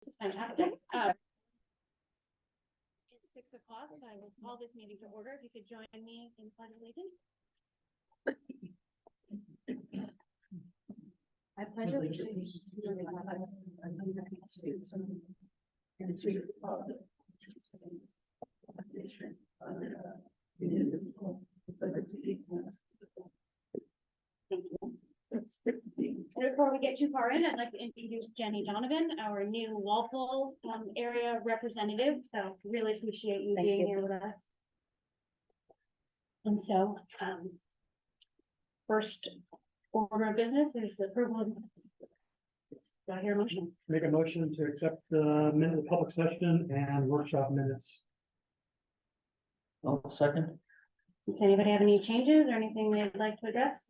This is fantastic. It's 6 o'clock, so I will call this meeting to order. If you could join me in pledge of allegiance. I pledge allegiance to the flag of the United States and to the republic of the nation under God, indivisible, with liberty and justice. Thank you. And before we get too far in, I'd like to introduce Jenny Donovan, our new Walpole area representative. So really appreciate you being here with us. And so, first order of business is the approval of minutes. Do I hear a motion? Make a motion to accept the minute of public session and workshop minutes. I'll second. Does anybody have any changes or anything they'd like to address?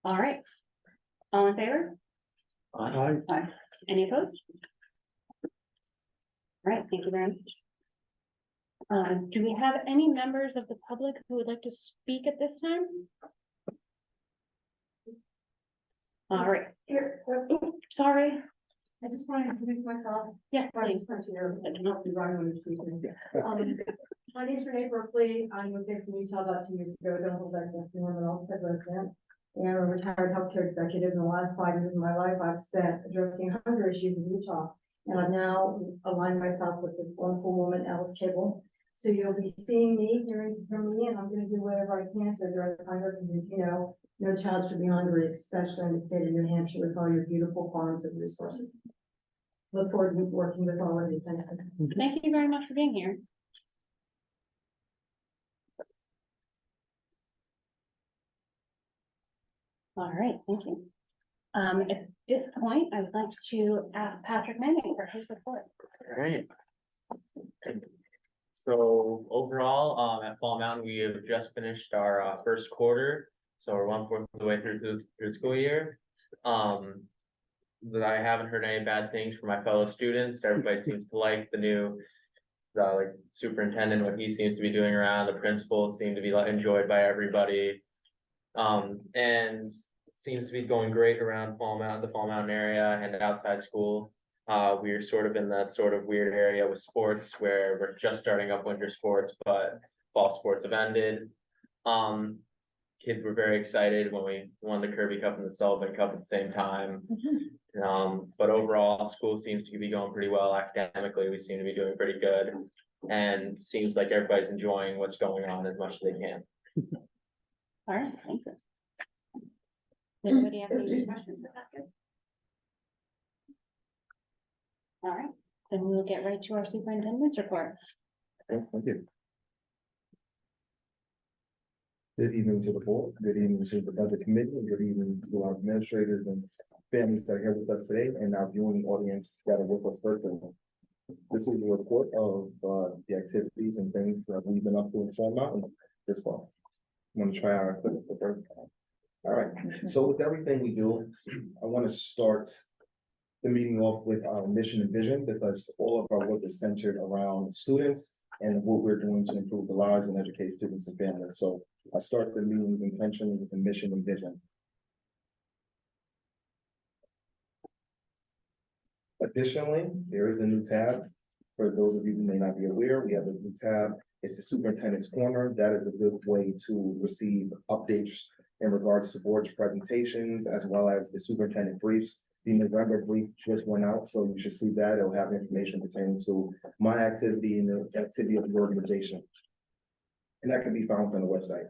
All right. All in favor? Aye. Aye. Any opposed? All right, thank you very much. Do we have any members of the public who would like to speak at this time? All right. Here, Sorry. I just want to introduce myself. Yes, please. I cannot be running on this season. My name's Renee Berkeley. I moved here from Utah about 2 years ago. Don't hold that against anyone else. I'm a retired healthcare executive. In the last 5 years of my life, I've spent addressing hunger issues in Utah. And I've now aligned myself with this wonderful woman, Alice Cable. So you'll be seeing me, hearing from me, and I'm going to do whatever I can to address hunger because, you know, no child should be hungry, especially in the state of New Hampshire with all your beautiful farms and resources. Look forward to working with all of you. Thank you. Thank you very much for being here. All right, thank you. At this point, I would like to ask Patrick Manning for his report. All right. So overall, at Fall Mountain, we have just finished our first quarter. So we're 1/4 of the way through the school year. But I haven't heard any bad things from my fellow students. Everybody seems to like the new like superintendent, what he seems to be doing around. The principals seem to be enjoyed by everybody. And seems to be going great around the Fall Mountain area and outside school. We're sort of in that sort of weird area with sports where we're just starting up winter sports, but fall sports have ended. Kids were very excited when we won the Kirby Cup and the Sullivan Cup at the same time. But overall, school seems to be going pretty well academically. We seem to be doing pretty good, and seems like everybody's enjoying what's going on as much as they can. All right, thank you. Does anybody have any questions for Patrick? All right, then we will get right to our superintendent's report. Okay, thank you. Good evening to the board, good evening to the budget committee, and good evening to our administrators and families that are here with us today, and our viewing audience that are with us virtually. This is a report of the activities and things that we've been up to in Fall Mountain this fall. I'm going to try our equipment for first. All right, so with everything we do, I want to start the meeting off with our mission and vision, because all of our work is centered around students and what we're doing to improve the lives and educate students and families. So I start the meeting's intention with the mission and vision. Additionally, there is a new tab. For those of you who may not be aware, we have a new tab. It's the Superintendent's Corner. That is a good way to receive updates in regards to board's presentations, as well as the superintendent briefs. The November brief just went out, so you should see that. It'll have information pertaining to my activity and the activity of the organization. And that can be found on the website.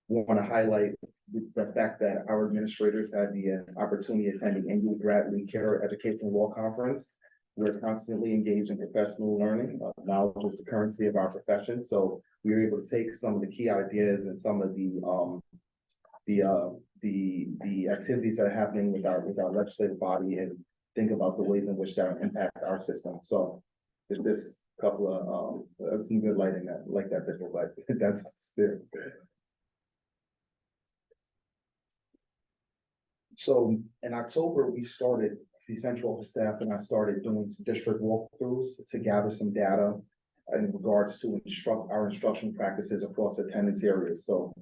We want to highlight the fact that our administrators had the opportunity to attend the annual Bradley Care Education Law Conference. We're constantly engaged in professional learning. Knowledge is the currency of our profession. So we were able to take some of the key ideas and some of the activities that are happening with our legislative body and think about the ways in which that will impact our system. So there's this couple of some good lighting that like that visual light. That's there. So in October, we started the central office staff and I started doing some district walkthroughs to gather some data in regards to our instruction practices across attendance areas. So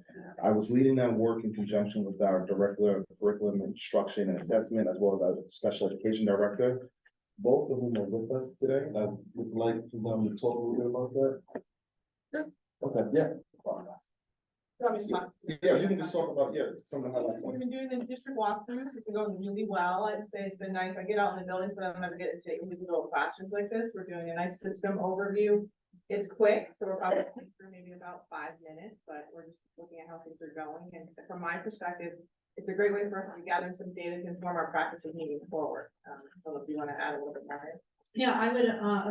I was leading that work in conjunction with our Director of Curriculum Instruction and Assessment, as well as our Special Education Director, both of whom are with us today. I would like for them to talk a little bit about that. Okay, yeah. Yeah, you can just talk about, some of the highlights. We've been doing the district walkthroughs, it's been going really well, I'd say it's been nice, I get out in the buildings, but I don't ever get to take individual classrooms like this, we're doing a nice system overview. It's quick, so we're probably through maybe about 5 minutes, but we're just looking at how things are going, and from my perspective, it's a great way for us to gather some data to inform our practices moving forward. So if you wanna add a little bit, Marion. Yeah, I would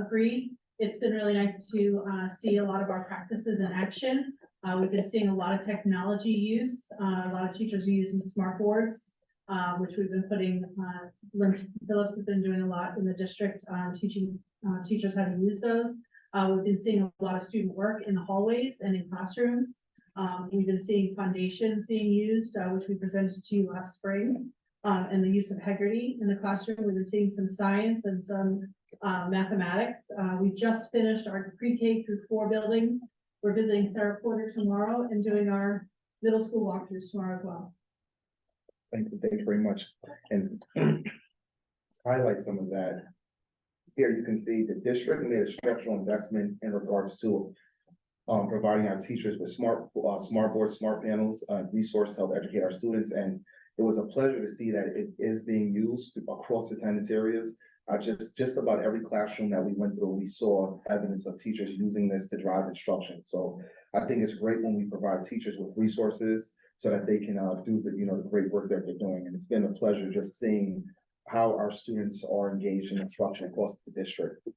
agree. It's been really nice to see a lot of our practices in action. We've been seeing a lot of technology use. A lot of teachers are using smart boards, which we've been putting, Lynn Phillips has been doing a lot in the district, teaching teachers how to use those. We've been seeing a lot of student work in the hallways and in classrooms. We've been seeing foundations being used, which we presented to you last spring, and the use of Heggerty in the classroom. We've been seeing some science and some mathematics. We just finished our pre-K through 4 buildings. We're visiting Sarah Porter tomorrow and doing our middle school walkthroughs tomorrow as well. Thank you very much. And to highlight some of that, here you can see the district made a structural investment in regards to providing our teachers with smart boards, smart panels, resource to help educate our students. And it was a pleasure to see that it is being used across attendance areas. Just about every classroom that we went through, we saw evidence of teachers using this to drive instruction. So I think it's great when we provide teachers with resources so that they can do the great work that they're doing. And it's been a pleasure just seeing how our students are engaged in instruction across the district.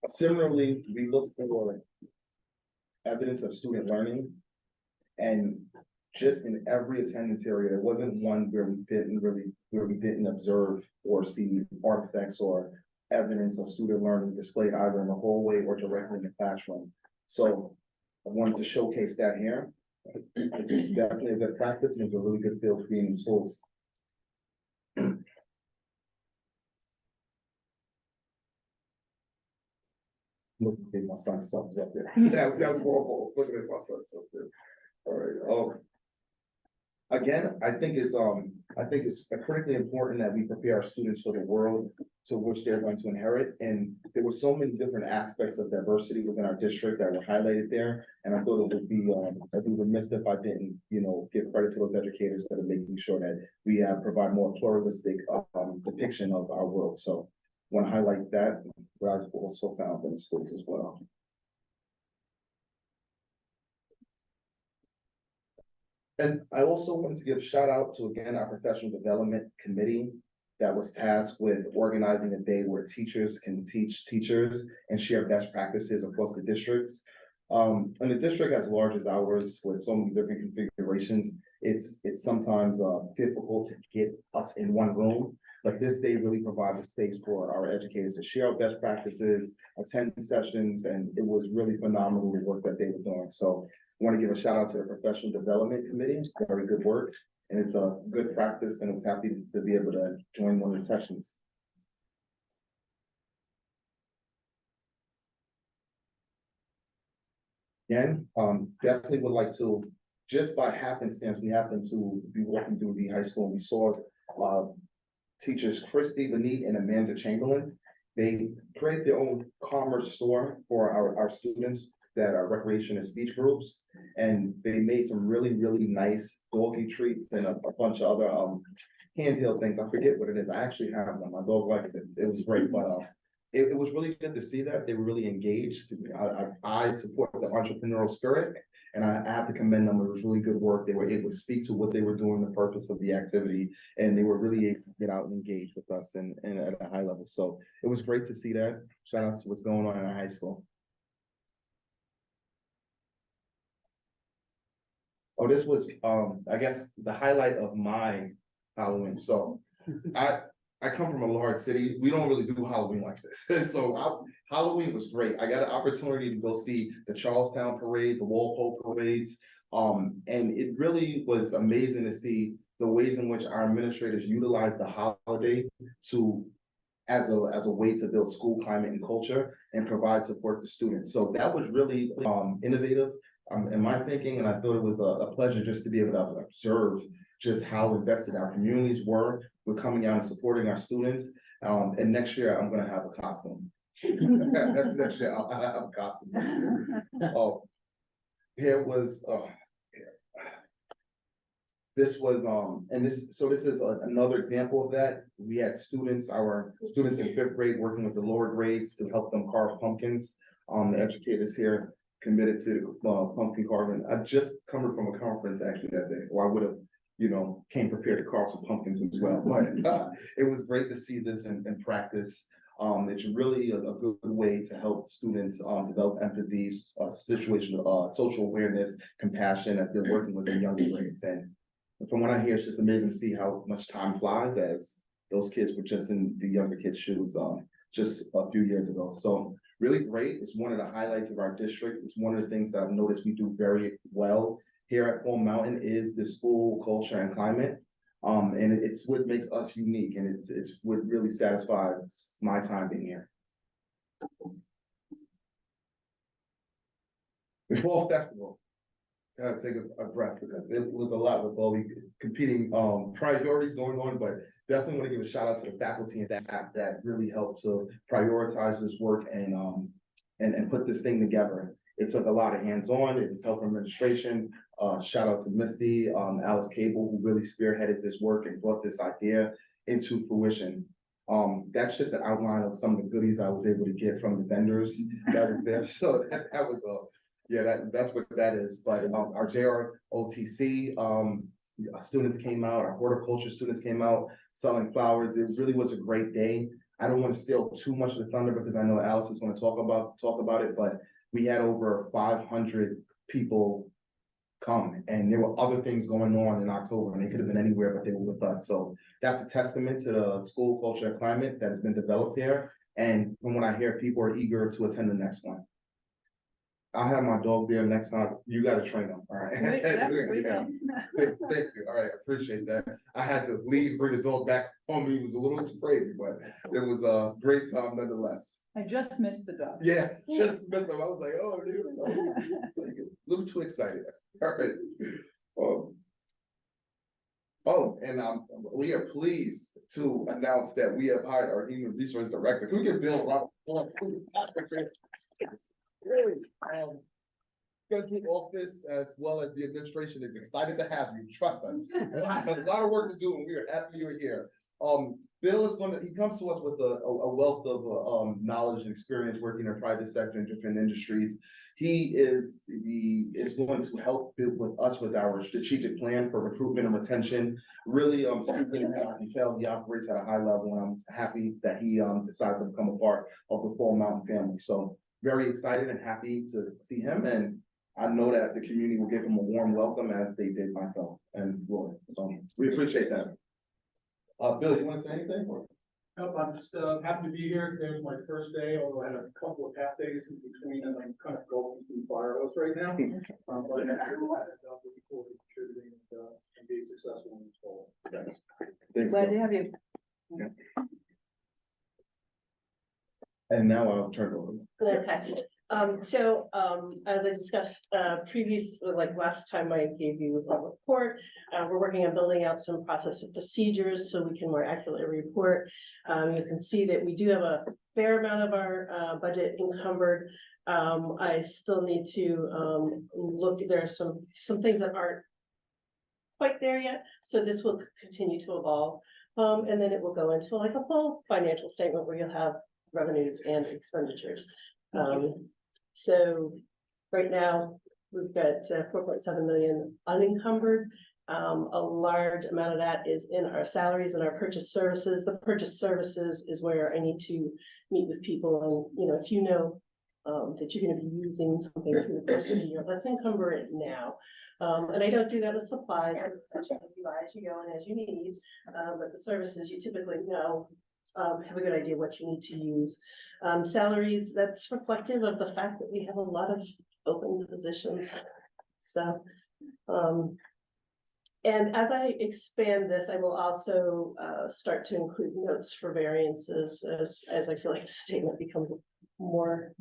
Similarly, we look for evidence of student learning, and just in every attendance area, there wasn't one where we didn't observe or see artifacts or evidence of student learning displayed either in the hallway or directly in the classroom. So I wanted to showcase that here. It's definitely a good practice, and it's a really good feel for being in schools. Look at see my son's stuff is up there. That was horrible. Look at my son's stuff there. All right. Again, I think it's critically important that we prepare our students for the world to which they're going to inherit. And there were so many different aspects of diversity within our district that were highlighted there. And I thought it would be, I'd be remiss if I didn't, give credit to those educators that are making sure that we provide more pluralistic depiction of our world. So I want to highlight that, where I've also found in the schools as well. And I also wanted to give a shout out to, again, our professional development committee that was tasked with organizing a day where teachers can teach teachers and share best practices across the districts. And the district as large as ours, with so many different configurations, it's sometimes difficult to get us in one room. But this day really provides a space for our educators to share best practices, attend sessions, and it was really phenomenal the work that they were doing. So I want to give a shout out to the Professional Development Committee, very good work, and it's a good practice, and I was happy to be able to join one of the sessions. Again, definitely would like to, just by happenstance, we happened to be walking through the high school, and we saw teachers Christy Benite and Amanda Chamberlain. They create their own commerce store for our students that are recreation and speech groups, and they made some really nice doggy treats and a bunch of other handheld things. I forget what it is. I actually have them. My dog likes it. It was great, but it was really good to see that they were really engaged. I support the entrepreneurial spirit, and I have to commend them. It was really good work. They were able to speak to what they were doing, the purpose of the activity, and they were really able to get out and engage with us and at a high level. So it was great to see that. Shout out to what's going on in our high school. Oh, this was, I guess, the highlight of my Halloween. So I come from a large city. We don't really do Halloween like this. So Halloween was great. I got an opportunity to go see the Charlestown parade, the Walpole parades. And it really was amazing to see the ways in which our administrators utilize the holiday to as a way to build school climate and culture and provide support to students. So that was really innovative in my thinking, and I thought it was a pleasure just to be able to observe just how invested our communities were with coming out and supporting our students. And next year, I'm gonna have a costume. That's next year, I'll have a costume. Oh, here was, this was, this is another example of that. We had students, our students in 5th grade working with the lower grades to help them carve pumpkins. The educators here committed to pumpkin carving. I just come from a conference actually that day, or I would have, came prepared to carve some pumpkins as well. But it was great to see this in practice. It's really a good way to help students develop empathy, situational, social awareness, compassion as they're working with their younger grades. And from what I hear, it's just amazing to see how much time flies, as those kids were just in the younger kids' shoes just a few years ago. So really great. It's one of the highlights of our district. It's one of the things that I've noticed we do very well here at Fall Mountain is the school culture and climate. And it's what makes us unique, and it's what really satisfies my time being here. The Fall Festival. Gotta take a breath because it was a lot with all the competing priorities going on, but definitely want to give a shout out to the faculty and staff that really helped to prioritize this work and put this thing together. It took a lot of hands-on. It was help from administration. Shout out to Misty, Alice Cable, who really spearheaded this work and brought this idea into fruition. That's just an outline of some of the goodies I was able to get from the vendors that was there. So that was that's what that is. But our JROTC students came out, our horticulture students came out selling flowers. It really was a great day. I don't want to steal too much of the thunder because I know Alice is going to talk about it, but we had over 500 people come, and there were other things going on in October, and they could have been anywhere, but they were with us. So that's a testament to the school culture and climate that has been developed here. And from what I hear, people are eager to attend the next one. I'll have my dog there next time. You got to train him. All right. We will. Thank you. All right. I appreciate that. I had to leave, bring the dog back on me. It was a little too crazy, but it was a great time nonetheless. I just missed the dog. Yeah, just missed him. I was like, oh, dude, it's like a little too excited. All right. And we are pleased to announce that we have hired our human resource director. Can we get Bill Robert? Really, the office as well as the administration is excited to have you. Trust us. A lot of work to do, and we are happy you're here. Bill is he comes to us with a wealth of knowledge and experience working in the private sector in different industries. He is going to help with us with our strategic plan for recruitment and retention. Really, I can tell he operates at a high level, and I'm happy that he decided to become a part of the Fall Mountain family. So very excited and happy to see him, and I know that the community will give him a warm welcome as they did myself and Roy. So we appreciate that. Bill, you want to say anything? Nope, I'm just happy to be here. Today was my first day, although I had a couple of half days in between, and I'm kind of going through fire hose right now. But I'm looking forward to contributing and being successful in this fall. Thanks. Thanks, Glad Bill. to have you. And now I'll turn it over. Okay, as I discussed, last time I gave you a report, we're working on building out some process and procedures so we can more accurately report. You can see that we do have a fair amount of our budget encumbered. I still need to look, there are some things that aren't quite there yet, so this will continue to evolve. And then it will go into like a full financial statement where you'll have revenues and expenditures. So right now we've got 4.7 million unencumbered. A large amount of that is in our salaries and our purchase services. The purchase services is where I need to meet with people, and if you know that you're going to be using something through the course of the year, let's encumber it now. And I don't do that with supplies. You buy as you go and as you need, but the services you typically know. Have a good idea what you need to use. Salaries, that's reflective of the fact that we have a lot of open positions. So, And as I expand this, I will also start to include notes for variances as I feel like the statement becomes more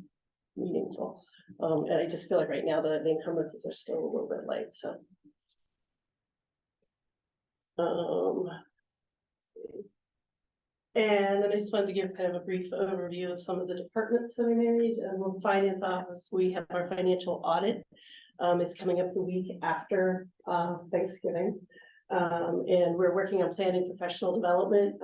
meaningful. And I just feel like right now the encumbrances are still a little bit light, so. And then I just wanted to give kind of a brief overview of some of the departments that we manage. Well, finance office, we have our financial audit is coming up the week after Thanksgiving. And we're working on planning professional development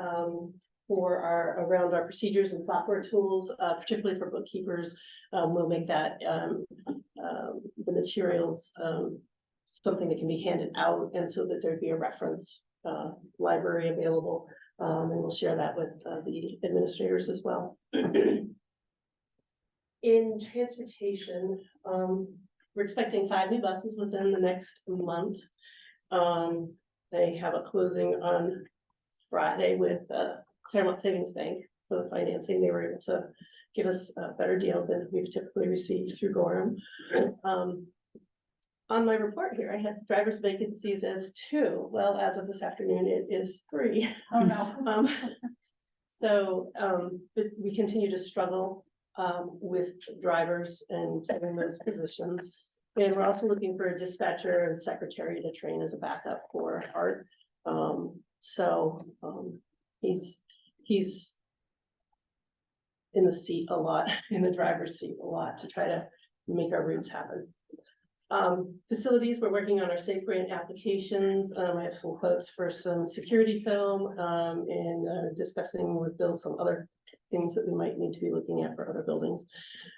for around our procedures and software tools, particularly for bookkeepers. We'll make that the materials something that can be handed out, and so that there'd be a reference library available. And we'll share that with the administrators as well. In transportation, we're expecting 5 new buses within the next month. They have a closing on Friday with Claremont Savings Bank for the financing. They were able to give us a better deal than we've typically received through Gorham. On my report here, I had driver's vacancies as 2. Well, as of this afternoon, it is 3. Oh, no. But we continue to struggle with drivers and filling those positions. And we're also looking for a dispatcher and secretary to train as a backup for Art. He's in the seat a lot, in the driver's seat a lot, to try to make our routes happen. Facilities, we're working on our safe grant applications. I have some quotes for some security film and discussing with Bill some other things that we might need to be looking at for other buildings.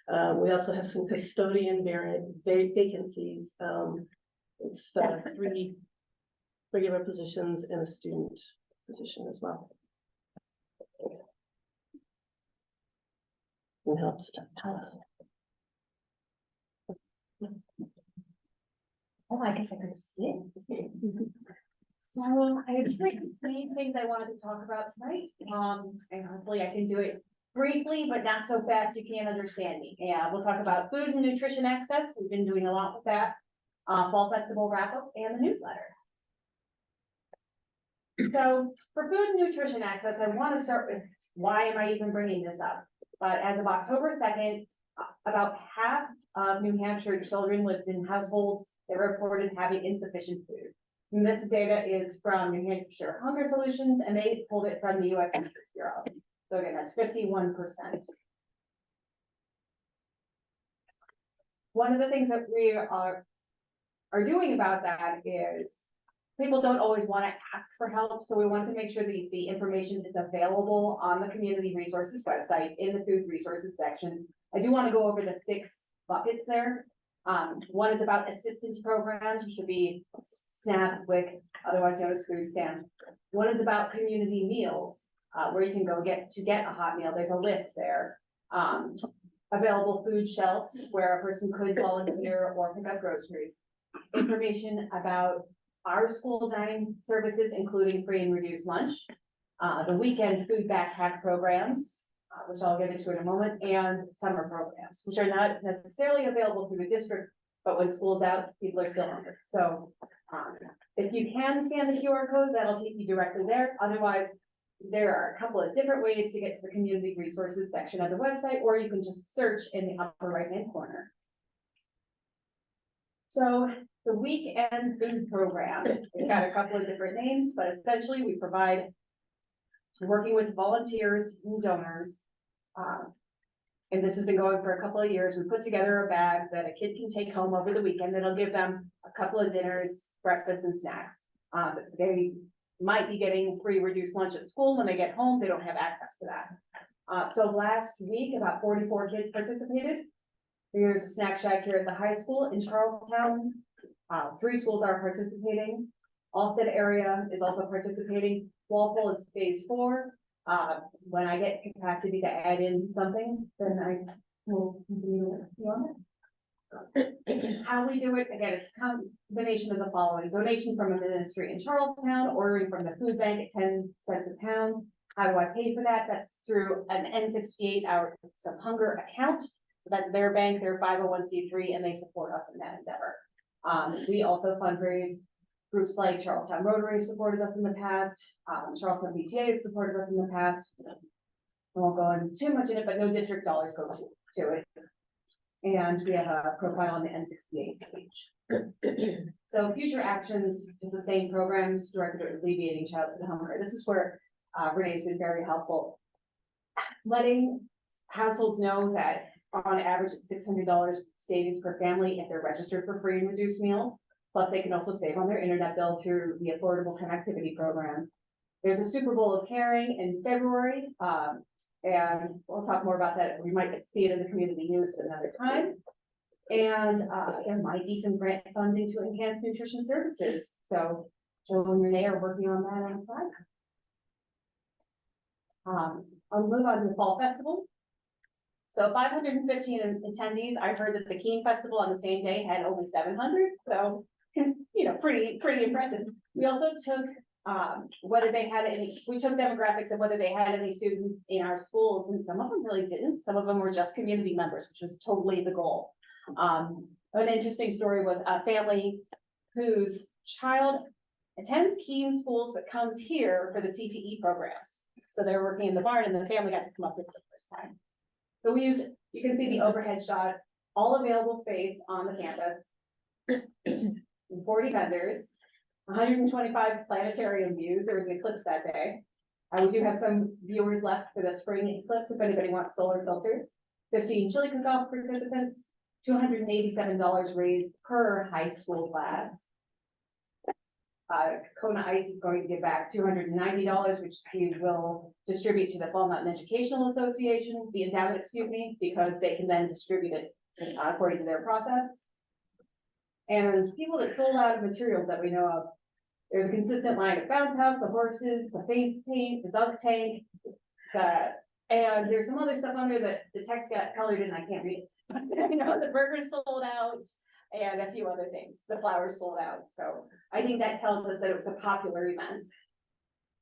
We also have some custodian vacancies. It's 3 regular positions and a student position as well. And helps to Alice. Oh, I guess I could sit. So I have 3 main things I wanted to talk about tonight. And hopefully I can do it briefly, but not so fast you can't understand me. Yeah, we'll talk about food and nutrition access. We've been doing a lot with that. Fall festival wrap up and the newsletter. So for food and nutrition access, I want to start with why am I even bringing this up? But as of October 2nd, about half of New Hampshire children lives in households that reported having insufficient food. And this data is from New Hampshire Hunger Solutions, and they pulled it from the U.S. Census Bureau. So again, that's 51%. One of the things that we are doing about that is people don't always want to ask for help. So we want to make sure that the information is available on the community resources website in the food resources section. I do want to go over the 6 buckets there. One is about assistance programs, which should be SNAP, WIC, otherwise known as food stamps. One is about community meals, where you can go get a hot meal. There's a list there. Available food shelves where a person could volunteer or pick up groceries. Information about our school dining services, including free and reduced lunch. The weekend food backpack programs, which I'll get into in a moment, and summer programs, which are not necessarily available through the district, but when school's out, people are still hungry. So if you can scan the QR code, that'll take you directly there. Otherwise, there are a couple of different ways to get to the community resources section of the website, or you can just search in the upper right-hand corner. So the weekend food program, it's got a couple of different names, but essentially we provide, working with volunteers and donors, and this has been going for a couple of years. We put together a bag that a kid can take home over the weekend that'll give them a couple of dinners, breakfast, and snacks. They might be getting free reduced lunch at school. When they get home, they don't have access to that. So last week, about 44 kids participated. There's a snack shack here at the high school in Charlestown. 3 schools are participating. Allsted area is also participating. Walpole is phase 4. When I get capacity to add in something, then I will continue on it. How we do it, again, it's a combination of the following: donation from a ministry in Charlestown, ordering from the food bank at 10 cents a pound. How do I pay for that? That's through an N68 Hours of Hunger account. So that's their bank, their 501c3, and they support us in that endeavor. We also fundraise groups like Charlestown Rotary have supported us in the past, Charlestown PTA has supported us in the past. I won't go into too much in it, but no district dollars go to it. And we have a profile on the N68 page. So future actions to sustain programs directed at alleviating childhood hunger. This is where Renee's been very helpful. Letting households know that on average it's $600 savings per family if they're registered for free and reduced meals. Plus they can also save on their internet bill through the Affordable Connectivity Program. There's a Super Bowl of Caring in February. And we'll talk more about that. We might see it in the community news at another time. And there might be some grant funding to enhance nutrition services. So Joe and Renee are working on that on the side. I'll move on to the Fall Festival. So 515 attendees. I heard that the Keene Festival on the same day had only 700. So, you know, pretty impressive. We also took whether they had any, we took demographics of whether they had any students in our schools, and some of them really didn't. Some of them were just community members, which was totally the goal. An interesting story was a family whose child attends Keene schools, but comes here for the CTE programs. So they're working in the barn, and the family got to come up here for the first time. So we use, you can see the overhead shot, all available space on the campus, 40 vendors, 125 planetarium views. There was an eclipse that day. We do have some viewers left for the spring eclipse if anybody wants solar filters. 15 chili cook-off participants, $287 raised per high school class. Kona Ice is going to give back $290, which we will distribute to the Fall Mountain Educational Association, the endowment, excuse me, because they can then distribute it according to their process. And people that sold out of materials that we know of, there's a consistent line of bounce house, the horses, the face paint, the dunk tank, and there's some other stuff under the text got colored in, I can't read it. You know, the burgers sold out and a few other things. The flowers sold out. So I think that tells us that it was a popular event.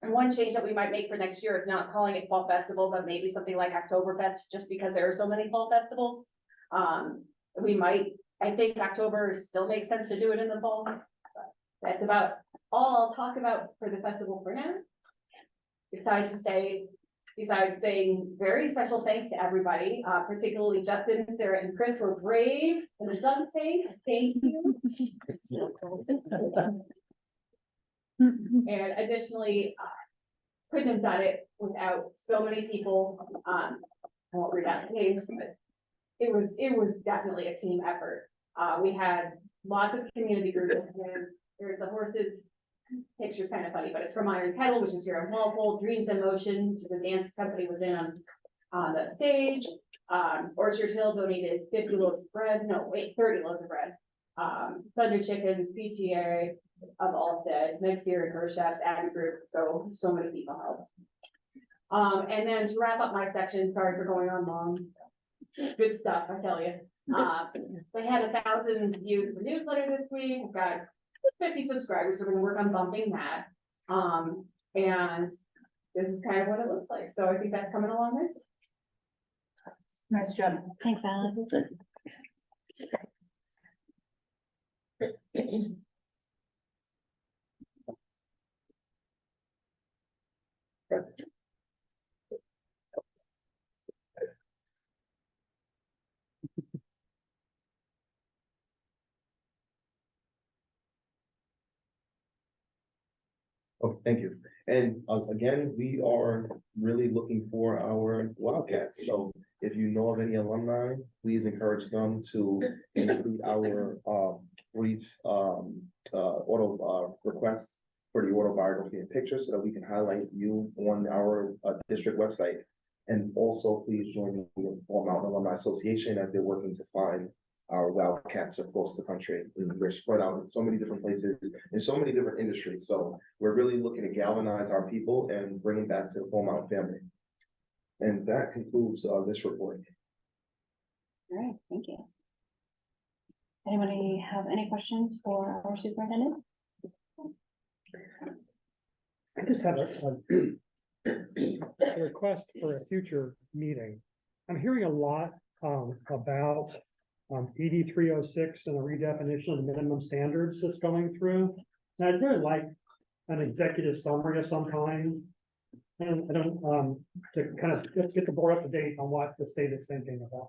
And one change that we might make for next year is not calling it Fall Festival, but maybe something like Oktoberfest, just because there are so many fall festivals. We might, I think October still makes sense to do it in the fall. But that's about all I'll talk about for the festival for now. Besides saying very special thanks to everybody, particularly Justin, Sarah, and Chris were brave in the dunk tank. Thank you. And additionally, couldn't have done it without so many people. I won't read out the names, but it was definitely a team effort. We had lots of community groups. There's the horses. Picture's kind of funny, but it's from Iron Kettle, which is here in Walpole. Dreams in Motion, which is a dance company, was in on the stage. Orchard Hill donated 50 loaves of bread. No, wait, 30 loaves of bread. Thunder Chickens, PTA of Allstead, Mixer and Her Chefs, Agri Group. So many people helped. And then to wrap up my section, sorry for going on long. Good stuff, I tell you. They had 1,000 views of the newsletter this week. We've got 50 subscribers, so we're gonna work on bumping that. And this is kind of what it looks like. So I think that's coming along nicely. Nice job. Thanks, Alan. Oh, thank you. And again, we are really looking for our Wildcats. So if you know of any alumni, please encourage them to include our brief requests for the autobiography and pictures so that we can highlight you on our district website. And also please join the Fall Mountain Alumni Association as they're working to find our Wildcats across the country. We're spread out in so many different places, in so many different industries. So we're really looking to galvanize our people and bring them back to the Fall Mountain family. And that concludes this report. All right, thank you. Anybody have any questions for our superintendent? I just have a request for a future meeting. I'm hearing a lot about ED 306 and the redefinition of the minimum standards that's going through. And I'd really like an executive summary of some kind. And I don't, to kind of get the board up to date on what the state is thinking about.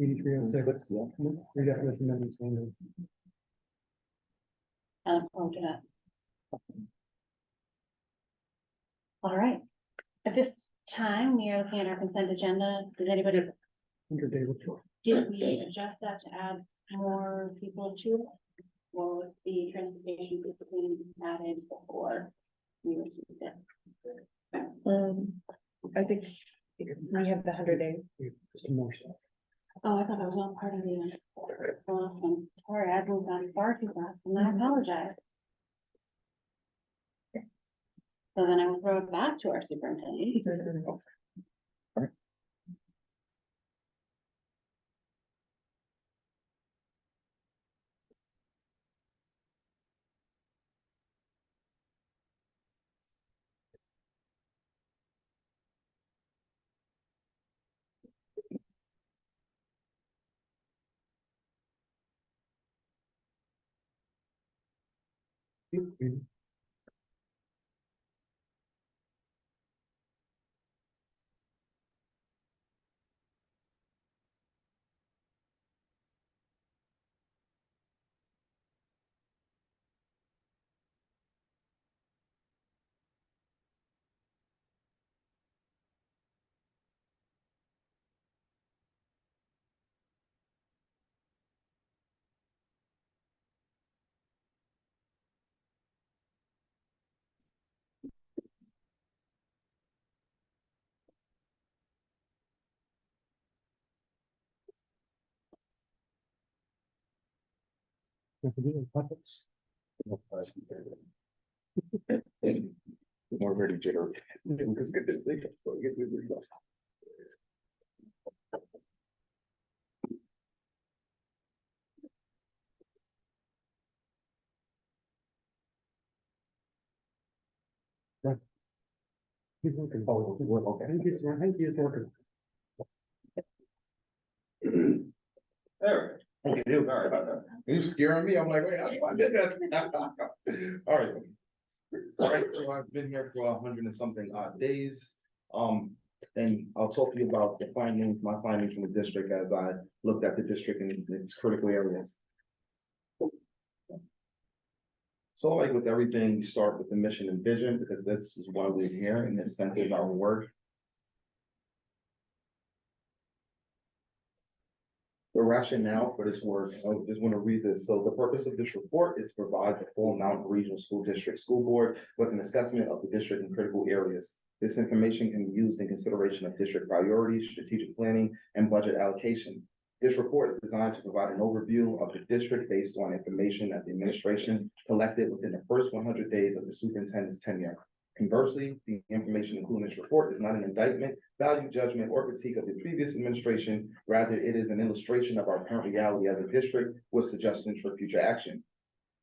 Eighty-three oh six. Redefinition amendment standard. I look forward to that. All right, at this time, we are looking at our consent agenda. Does anybody, Under day report. did we adjust that to add more people to it? Or was the transportation discipline added before we received it? I think we have the 100 days. Just more stuff. Oh, I thought I was all part of the last one. Sorry, I've moved on far too fast, and I apologize. So then I will throw it back to our superintendent. Puppets. More ready jitter. Let's get this thing. Get this thing done. He's working. Oh, it's work, okay. I think he's working. There. Okay, sorry about that. You scaring me, I'm like, wait, how do I did that? All right. All right, so I've been here for 100 and something odd days. And I'll talk to you about the findings, my findings from the district as I looked at the district in its critical areas. So like with everything, we start with the mission and vision because this is why we're here and this centers our work. The rationale for this work, I just want to read this. So the purpose of this report is to provide the full Mountain Regional School District School Board with an assessment of the district in critical areas. This information can be used in consideration of district priorities, strategic planning, and budget allocation. This report is designed to provide an overview of the district based on information that the administration collected within the first 100 days of the superintendent's tenure. Conversely, the information included in this report is not an indictment, value, judgment, or critique of the previous administration. Rather, it is an illustration of our current reality as a district with suggestions for future action.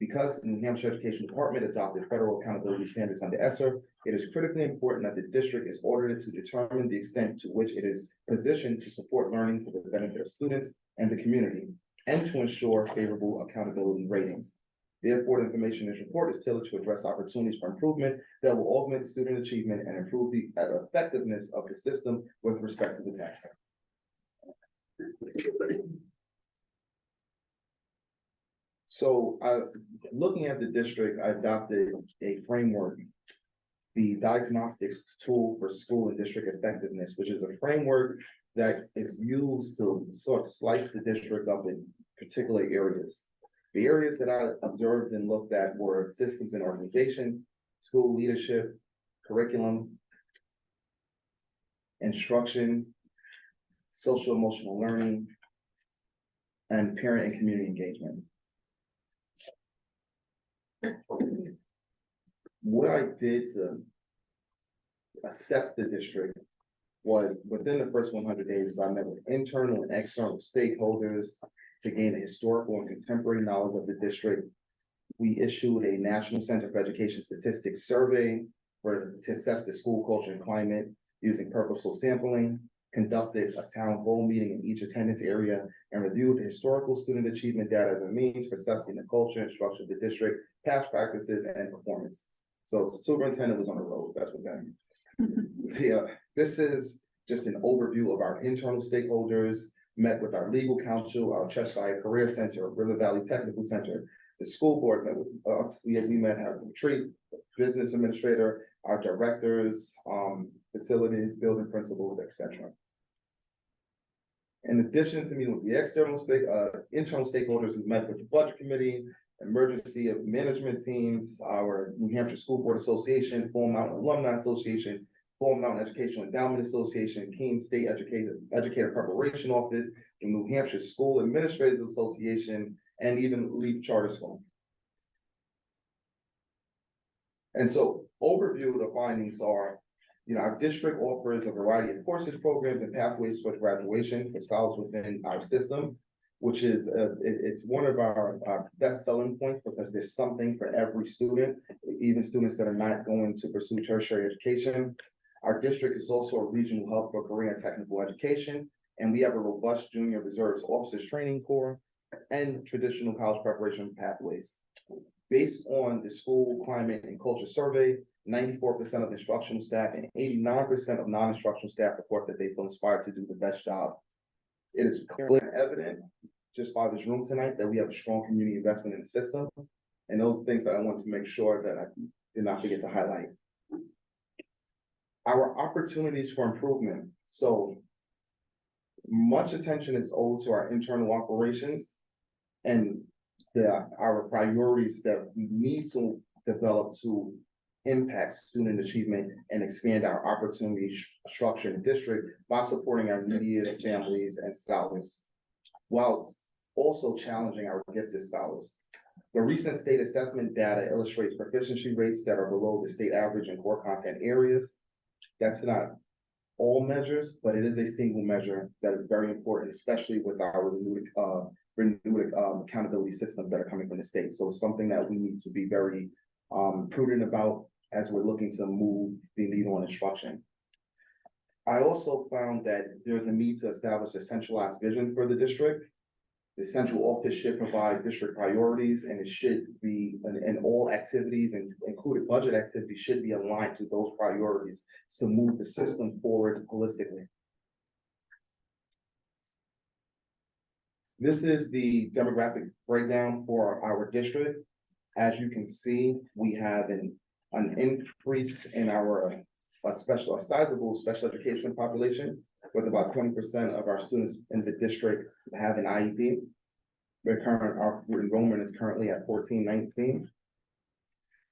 Because the New Hampshire Education Department adopted federal accountability standards under ESSER, it is critically important that the district is ordered to determine the extent to which it is positioned to support learning for the benefit of students and the community, and to ensure favorable accountability ratings. Therefore, the information in this report is tailored to address opportunities for improvement that will augment student achievement and improve the effectiveness of the system with respect to the taxpayer. So looking at the district, I adopted a framework, the diagnostics tool for school and district effectiveness, which is a framework that is used to sort of slice the district up in particular areas. The areas that I observed and looked at were systems and organization, school leadership, curriculum, instruction, social emotional learning, and parent and community engagement. What I did to assess the district was within the first 100 days, I met with internal and external stakeholders to gain a historical and contemporary knowledge of the district. We issued a National Center for Education Statistics survey to assess the school culture and climate using purposeful sampling, conducted a town goal meeting in each attendance area, and reviewed the historical student achievement data as a means for assessing the culture and structure of the district, past practices and performance. So the superintendent was on the road, that's what that means. This is just an overview of our internal stakeholders, met with our legal counsel, our Cheshire Career Center, River Valley Technical Center. The school board met with us, we met our retreat, business administrator, our directors, facilities, building principals, etc. In addition to meeting with the internal stakeholders, we met with the budget committee, emergency management teams, our New Hampshire School Board Association, Full Mountain Alumni Association, Full Mountain Educational Endowment Association, Keene State Educator Preparation Office, the New Hampshire School Administrators Association, and even Leaf Charter School. And so overview of the findings are, our district offers a variety of courses, programs, and pathways towards graduation for scholars within our system, which is, it's one of our best selling points because there's something for every student, even students that are not going to pursue tertiary education. Our district is also a regional hub for career and technical education, and we have a robust junior reserves officers training corps and traditional college preparation pathways. Based on the school climate and culture survey, 94% of instructional staff and 89% of non-instructional staff report that they feel inspired to do the best job. It is clear and evident just by this room tonight that we have a strong community investment in the system. And those are things that I want to make sure that I did not forget to highlight. Our opportunities for improvement. So much attention is owed to our internal operations and our priorities that we need to develop to impact student achievement and expand our opportunity structure in the district by supporting our neediest families and scholars, while also challenging our gifted scholars. The recent state assessment data illustrates proficiency rates that are below the state average in core content areas. That's not all measures, but it is a single measure that is very important, especially with our renewed accountability systems that are coming from the state. So it's something that we need to be very prudent about as we're looking to move the needle on instruction. I also found that there's a need to establish a centralized vision for the district. The central office should provide district priorities, and it should be, and all activities, and included budget activities, should be aligned to those priorities to move the system forward holistically. This is the demographic breakdown for our district. As you can see, we have an increase in our sizable special education population, with about 20% of our students in the district have an IEP. Our enrollment is currently at 1419.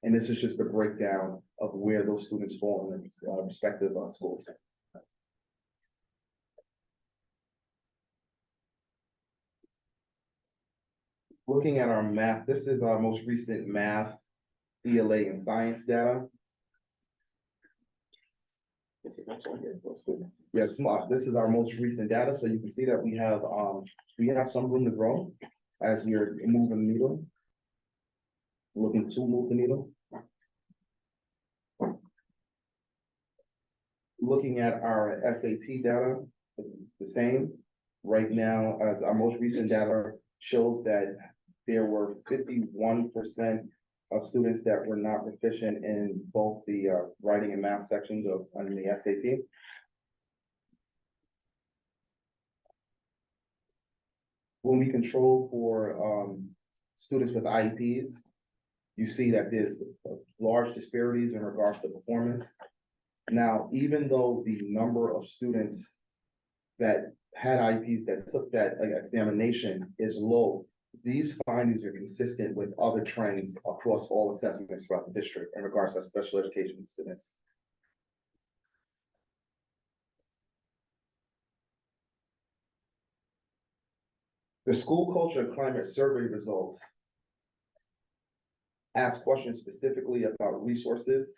And this is just a breakdown of where those students fall in the respective schools. Looking at our math, this is our most recent math, ELA, and science data. Yes, this is our most recent data, so you can see that we have some room to grow as we are moving the needle, looking to move the needle. Looking at our SAT data, the same. Right now, as our most recent data shows that there were 51% of students that were not proficient in both the writing and math sections of on the SAT. When we control for students with IEPs, you see that there's large disparities in regards to performance. Now, even though the number of students that had IEPs that took that examination is low, these findings are consistent with other trends across all assessments throughout the district in regards to special education students. The school culture and climate survey results ask questions specifically about resources,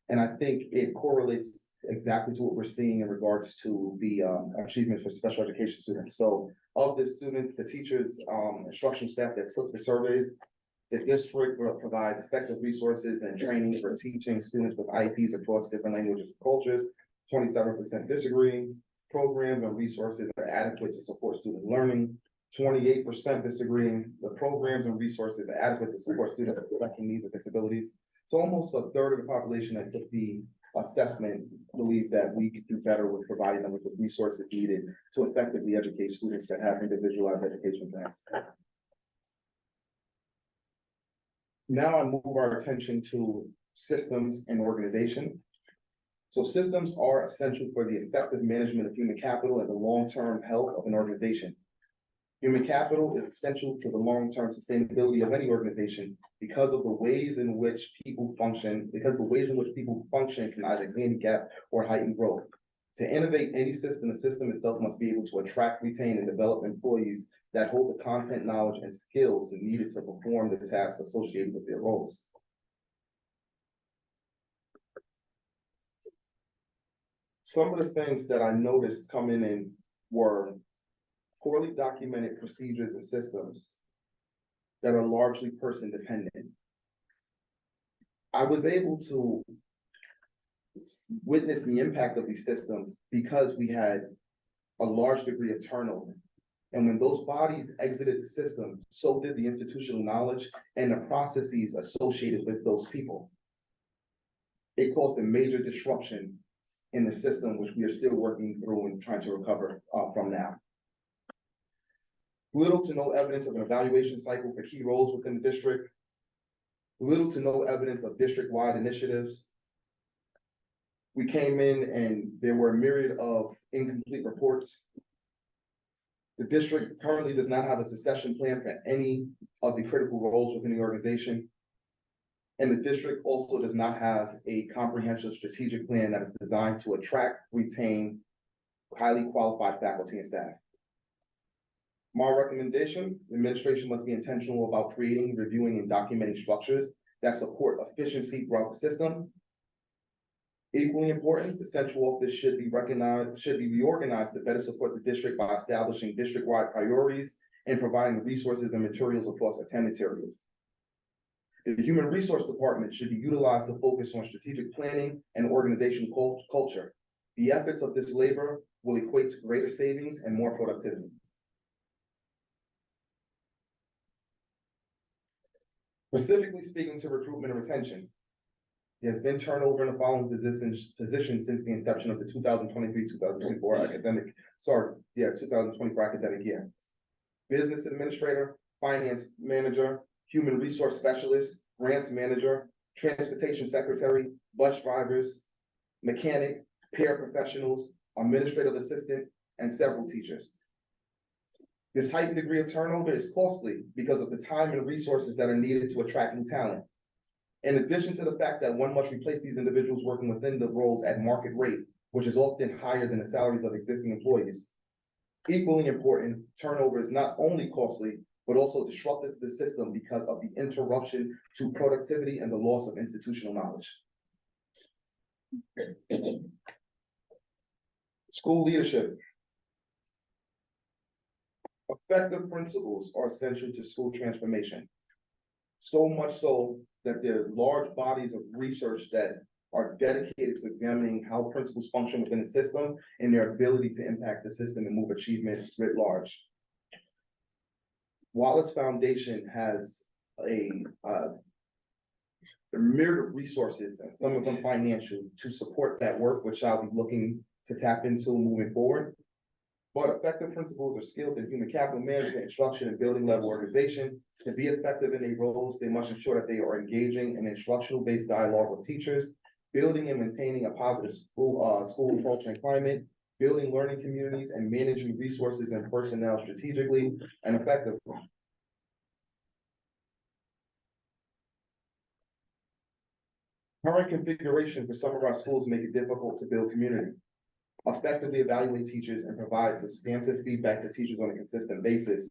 and I think it correlates exactly to what we're seeing in regards to the achievements for special education students. So of the students, the teachers, instruction staff that took the surveys, The district provides effective resources and training for teaching students with IEPs across different languages and cultures. 27% disagree. Programs and resources are adequate to support student learning. 28% disagree. The programs and resources are adequate to support students with special needs or disabilities. So almost a third of the population that took the assessment believe that we could do better with providing them with the resources needed to effectively educate students that have individualized education plans. Now I move our attention to systems and organization. So systems are essential for the effective management of human capital and the long-term health of an organization. Human capital is essential to the long-term sustainability of any organization because the ways in which people function can either handicap or heighten growth. To innovate any system, the system itself must be able to attract, retain, and develop employees that hold the content, knowledge, and skills needed to perform the tasks associated with their roles. Some of the things that I noticed coming in were poorly documented procedures and systems that are largely person dependent. I was able to witness the impact of these systems because we had a large degree of turnover. And when those bodies exited the system, so did the institutional knowledge and the processes associated with those people. It caused a major disruption in the system, which we are still working through and trying to recover from now. Little to no evidence of an evaluation cycle for key roles within the district. Little to no evidence of district-wide initiatives. We came in and there were a myriad of incomplete reports. The district currently does not have a succession plan for any of the critical roles within the organization. And the district also does not have a comprehensive strategic plan that is designed to attract, retain highly qualified faculty and staff. My recommendation, the administration must be intentional about creating, reviewing, and documenting structures that support efficiency throughout the system. Equally important, the central office should be reorganized to better support the district by establishing district-wide priorities and providing resources and materials across attendance areas. The Human Resource Department should be utilized to focus on strategic planning and organizational culture. The efforts of this labor will equate to greater savings and more productivity. Specifically speaking to recruitment and retention, there has been turnover in the following positions since the inception of the 2023-2024 academic year. Business administrator, finance manager, human resource specialist, grants manager, transportation secretary, bus drivers, mechanic, paraprofessionals, administrative assistant, and several teachers. This heightened degree of turnover is costly because of the time and resources that are needed to attract new talent. In addition to the fact that one must replace these individuals working within the roles at market rate, which is often higher than the salaries of existing employees. Equally important, turnover is not only costly, but also disruptive to the system because of the interruption to productivity and the loss of institutional knowledge. School leadership. Effective principals are essential to school transformation. So much so that there are large bodies of research that are dedicated to examining how principals function within the system and their ability to impact the system and move achievement writ large. Wallace Foundation has a myriad of resources, and some of them financial, to support that work, which I'll be looking to tap into moving forward. But effective principals are skilled in human capital management, instruction, and building level organization. To be effective in their roles, they must ensure that they are engaging in instructional-based dialogue with teachers, building and maintaining a positive school culture and climate, building learning communities, and managing resources and personnel strategically and effectively. Current configuration for some of our schools make it difficult to build community, effectively evaluate teachers, and provide substantive feedback to teachers on a consistent basis,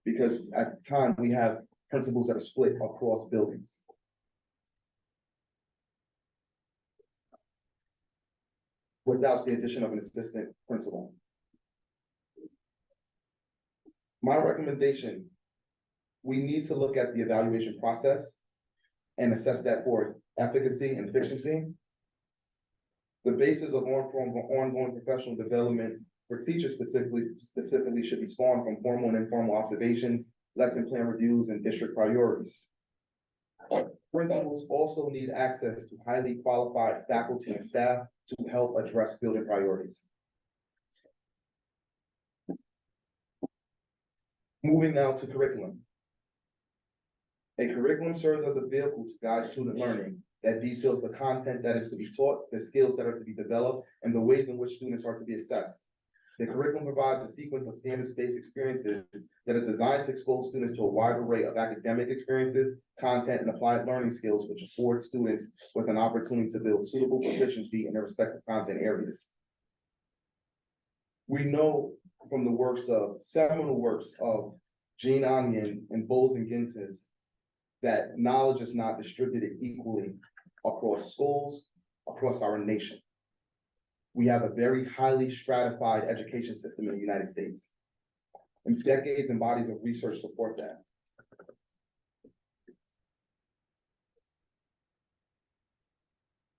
because at the time we have principals that are split across buildings. Without the addition of an assistant principal. My recommendation we need to look at the evaluation process and assess that for efficacy and efficiency. The basis of ongoing professional development for teachers specifically should be spawned from formal and informal observations, lesson plan reviews, and district priorities. Principals also need access to highly qualified faculty and staff to help address building priorities. Moving now to curriculum. A curriculum serves as a vehicle to guide student learning that details the content that is to be taught, the skills that are to be developed, and the ways in which students are to be assessed. The curriculum provides a sequence of standards-based experiences that are designed to expose students to a wide array of academic experiences, content, and applied learning skills, which afford students with an opportunity to build suitable proficiency in their respective content areas. We know from the seminal works of Jean Onion and Bowles and Gintis that knowledge is not distributed equally across schools, across our nation. We have a very highly stratified education system in the United States. And decades and bodies of research support that.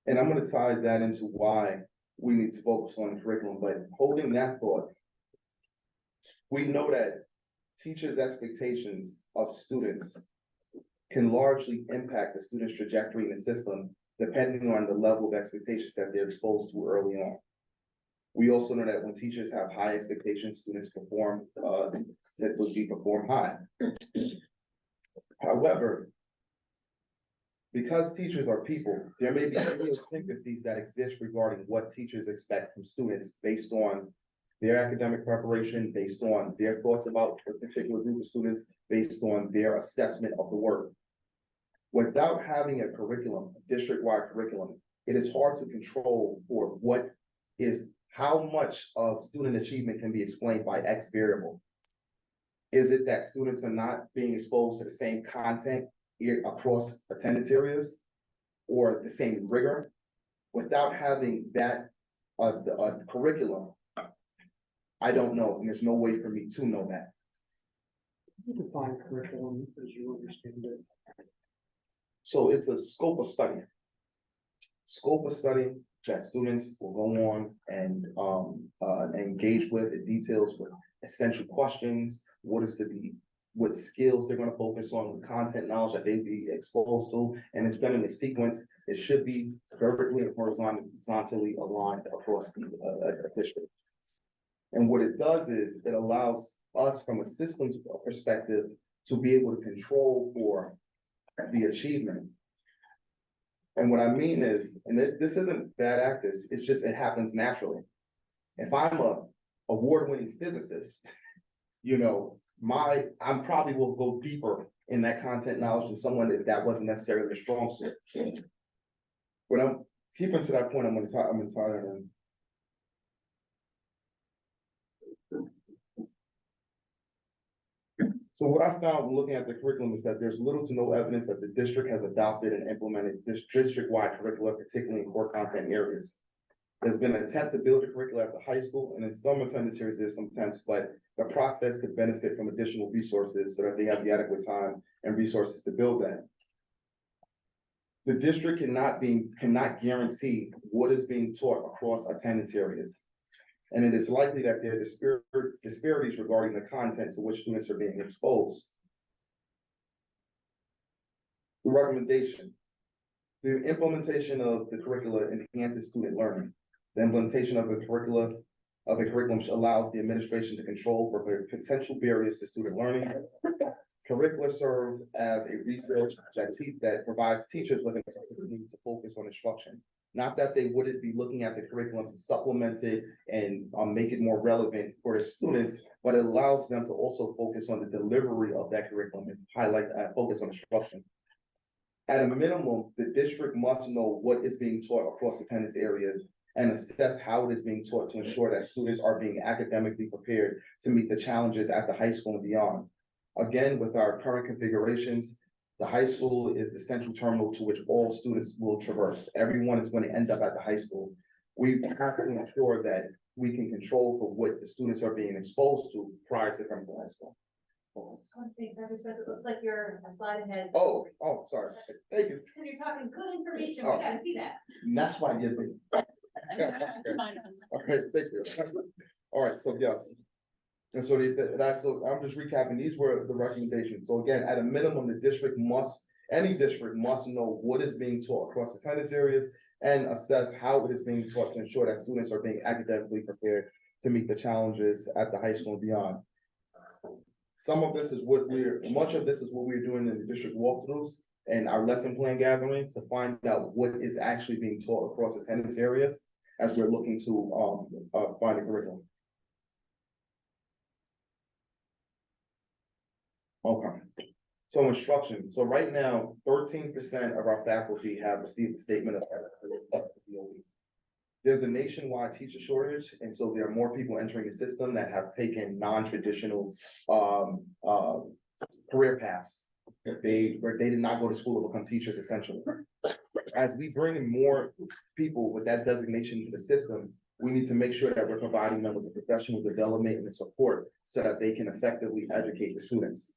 And I'm going to tie that into why we need to focus on the curriculum, but holding that thought, we know that teachers' expectations of students can largely impact the student's trajectory in the system, depending on the level of expectations that they're exposed to early on. We also know that when teachers have high expectations, students typically perform high. However, because teachers are people, there may be idiosyncrasies that exist regarding what teachers expect from students based on their academic preparation, based on their thoughts about a particular group of students, based on their assessment of the work. Without having a curriculum, a district-wide curriculum, it is hard to control for how much of student achievement can be explained by X variable. Is it that students are not being exposed to the same content across attendance areas or the same rigor? Without having that curriculum, I don't know, and there's no way for me to know that. You define curriculum as you understand it. So it's a scope of study. Scope of study that students will go on and engage with. It details with essential questions, what skills they're going to focus on, the content knowledge that they be exposed to, and it's done in a sequence. It should be vertically and horizontally aligned across the district. And what it does is it allows us from a systems perspective to be able to control for the achievement. And what I mean is, and this isn't bad actors, it's just, it happens naturally. If I'm a award-winning physicist, I probably will go deeper in that content knowledge than someone that wasn't necessarily a strong suit. But I'm keeping to that point, I'm gonna tie that in. So what I found when looking at the curriculum is that there's little to no evidence that the district has adopted and implemented this district-wide curricula, particularly in core content areas. There's been an attempt to build a curricula at the high school, and in some attendance areas, there's some attempts, but the process could benefit from additional resources so that they have the adequate time and resources to build that. The district cannot guarantee what is being taught across attendance areas. And it is likely that there are disparities regarding the content to which students are being exposed. The recommendation. The implementation of the curricula enhances student learning. The implementation of a curriculum allows the administration to control for potential barriers to student learning. Curricula serve as a resource that provides teachers with an opportunity to focus on instruction. Not that they wouldn't be looking at the curriculum to supplement it and make it more relevant for their students, but it allows them to also focus on the delivery of that curriculum and highlight focus on instruction. At a minimum, the district must know what is being taught across attendance areas and assess how it is being taught to ensure that students are being academically prepared to meet the challenges at the high school and beyond. Again, with our current configurations, the high school is the central terminal to which all students will traverse. Everyone is going to end up at the high school. We have to ensure that we can control for what the students are being exposed to prior to coming to high school. Just want to say, Dr. Spence, it looks like you're a slide ahead. Oh, sorry. Thank you. Because you're talking good information, Oh. we gotta see that. And that's why you're there. All right, thank you. All right, so yes. And so so I'm just recapping, these were the recommendations. So again, at a minimum, any district must know what is being taught across attendance areas and assess how it is being taught to ensure that students are being academically prepared to meet the challenges at the high school and beyond. Much of this is what we're doing in the district walkthroughs and our lesson plan gathering to find out what is actually being taught across attendance areas as we're looking to find a curriculum. Okay, so instruction. So right now, 13% of our faculty have received a statement of DOE. There's a nationwide teacher shortage, and so there are more people entering the system that have taken non-traditional career paths. They did not go to school to become teachers, essentially. As we bring in more people with that designation to the system, we need to make sure that we're providing them with the professional development and the support so that they can effectively educate the students.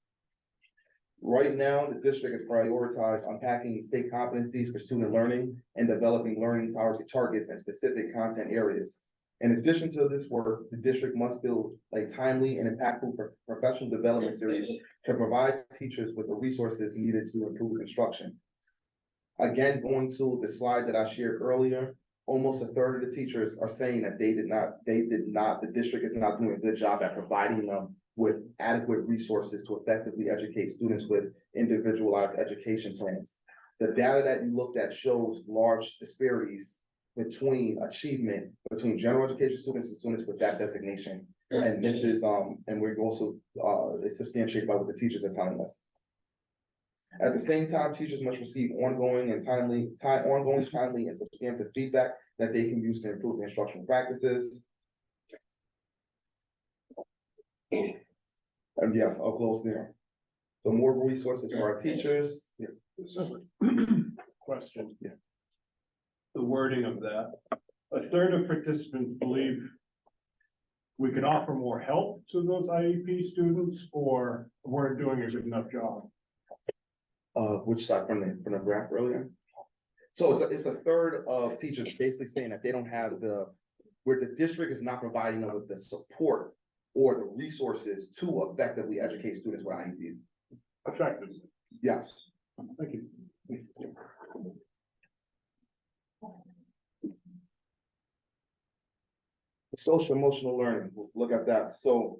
Right now, the district has prioritized unpacking state competencies for student learning and developing learning targets and specific content areas. In addition to this work, the district must build a timely and impactful professional development series to provide teachers with the resources needed to improve instruction. Again, going to the slide that I shared earlier, almost a third of the teachers are saying that the district is not doing a good job at providing them with adequate resources to effectively educate students with individualized education plans. The data that you looked at shows large disparities between achievement between general education students and students with that designation. And this is, and we're also, it's substantiated by what the teachers are telling us. At the same time, teachers must receive ongoing, timely, and substantive feedback that they can use to improve their instructional practices. And yes, I'll close there. So more resources for our teachers. Yeah. Question. Yeah. The wording of that. A third of participants believe we could offer more help to those IEP students, or we're doing a good enough job. Which side from the graph earlier? So it's a third of teachers basically saying that they don't have where the district is not providing them with the support or the resources to effectively educate students with IEPs. Effective. Yes. Thank you. Social emotional learning, we'll look at that. So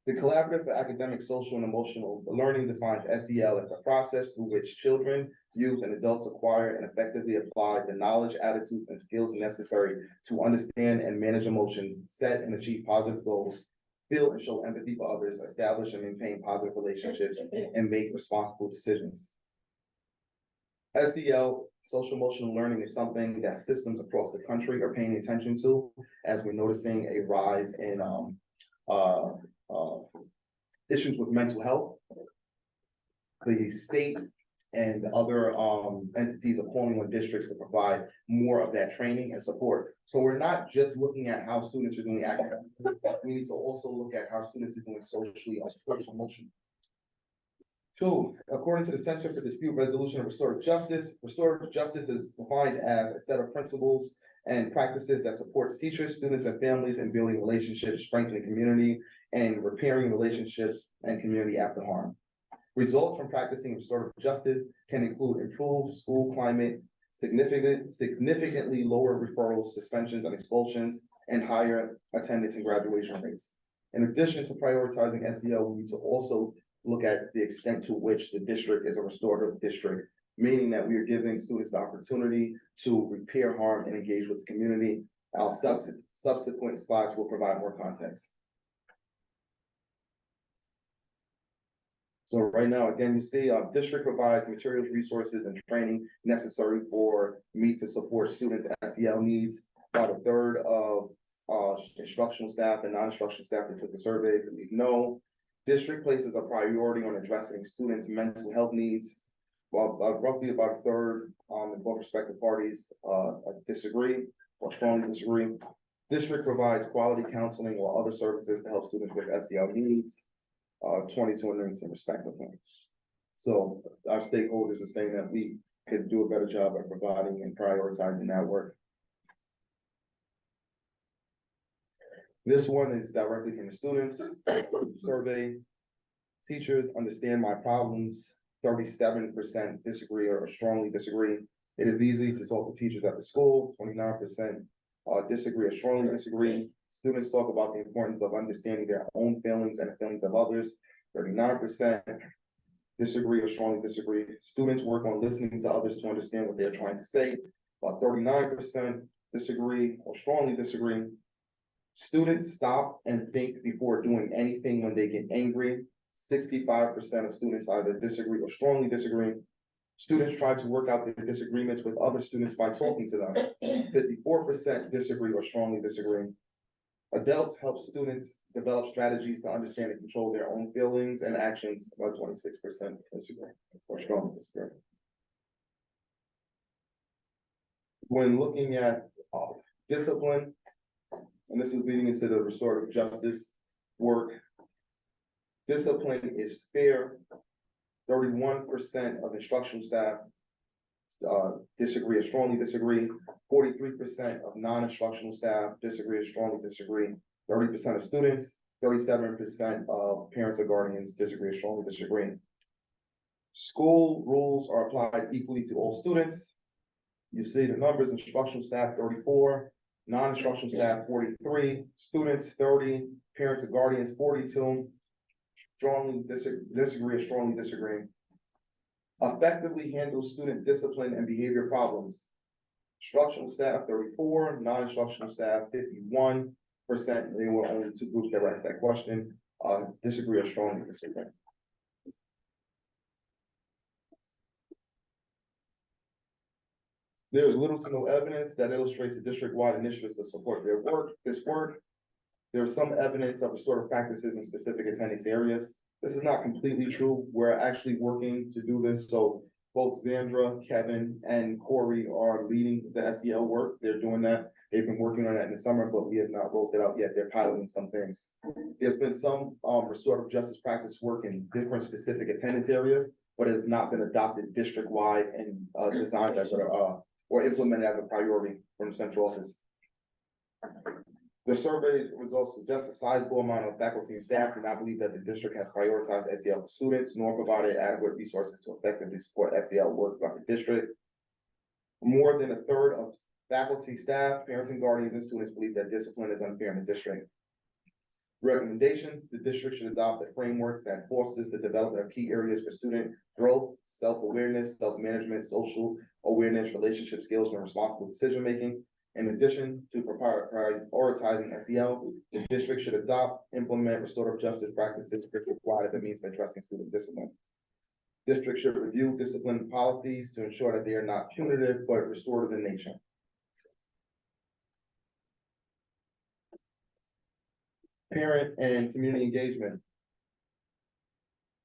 the Collaborative for Academic, Social, and Emotional Learning defines SEL as the process through which children, youth, and adults acquire and effectively apply the knowledge, attitudes, and skills necessary to understand and manage emotions, set and achieve positive goals, feel and show empathy for others, establish and maintain positive relationships, and make responsible decisions. SEL, social emotional learning, is something that systems across the country are paying attention to, as we're noticing a rise in issues with mental health. The state and other entities are calling on districts to provide more of that training and support. So we're not just looking at how students are doing academically, we need to also look at how students are doing socially and social emotionally. Two, according to the Center for Dispute Resolution and Restorative Justice is defined as a set of principles and practices that supports teachers, students, and families in building relationships, strengthening community, and repairing relationships and community after harm. Results from practicing restorative justice can include improved school climate, significantly lower referrals, suspensions, and expulsions, and higher attendance and graduation rates. In addition to prioritizing SEL, we need to also look at the extent to which the district is a restorative district, meaning that we are giving students the opportunity to repair harm and engage with the community. Our subsequent slides will provide more context. So right now, again, you see district provides materials, resources, and training necessary for me to support students' SEL needs. About a third of instructional staff and non-instructional staff that took the survey believe no. District places a priority on addressing students' mental health needs. Well, roughly about a third in both respective parties disagree or strongly disagree. District provides quality counseling or other services to help students with SEL needs. 22 and 19 respectively. So our stakeholders are saying that we could do a better job at providing and prioritizing that work. This one is directly from the students. Survey. Teachers understand my problems. 37% disagree or strongly disagree. It is easy to talk to teachers at the school. 29% disagree or strongly disagree. Students talk about the importance of understanding their own feelings and the feelings of others. 39% disagree or strongly disagree. Students work on listening to others to understand what they're trying to say. About 39% disagree or strongly disagree. Students stop and think before doing anything when they get angry. 65% of students either disagree or strongly disagree. Students try to work out their disagreements with other students by talking to them. 54% disagree or strongly disagree. Adults help students develop strategies to understand and control their own feelings and actions. About 26% disagree or strongly disagree. When looking at discipline, and this is leading into the restorative justice work, discipline is fair. 31% of instructional staff disagree or strongly disagree. 43% of non-instructional staff disagree or strongly disagree. 30% of students, 37% of parents or guardians disagree or strongly disagree. School rules are applied equally to all students. You see the numbers: instructional staff 34, non-instructional staff 43, students 30, parents and guardians 42. Strongly disagree or strongly disagree. Effectively handle student discipline and behavior problems. Instructional staff 34, non-instructional staff 51%. There were only two groups that were asked that question. Disagree or strongly disagree. There is little to no evidence that illustrates the district-wide initiatives to support this work. There is some evidence of restorative practices in specific attendance areas. This is not completely true. We're actually working to do this. So both Zandra, Kevin, and Corey are leading the SEL work. They're doing that. They've been working on that in the summer, but we have not rolled it out yet. They're piloting some things. There's been some restorative justice practice work in different specific attendance areas, but it has not been adopted district-wide and designed as or implemented as a priority from the central office. The survey results suggest a sizable amount of faculty and staff do not believe that the district has prioritized SEL for students, nor provided adequate resources to effectively support SEL work by the district. More than a third of faculty, staff, parents, and guardians and students believe that discipline is unfair in the district. Recommendation: the district should adopt a framework that fosters the development of key areas for student growth, self-awareness, self-management, social awareness, relationship skills, and responsible decision-making. In addition to prioritizing SEL, the district should adopt, implement restorative justice practices district-wide as a means of addressing student discipline. District should review discipline policies to ensure that they are not punitive, but restorative in nature. Parent and community engagement.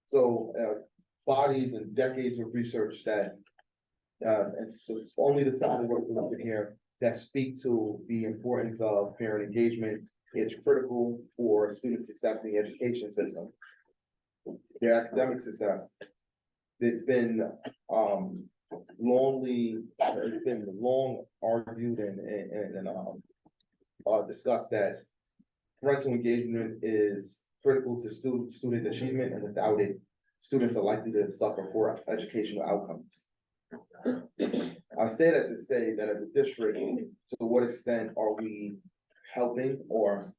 So bodies and decades of research that, and so it's only the sample work listed here that speak to the importance of parent engagement. It's critical for student success in the education system, their academic success. It's been long argued and discussed that parental engagement is critical to student achievement, and without it, students are likely to suffer poor educational outcomes. I say that to say that as a district, to what extent are we helping or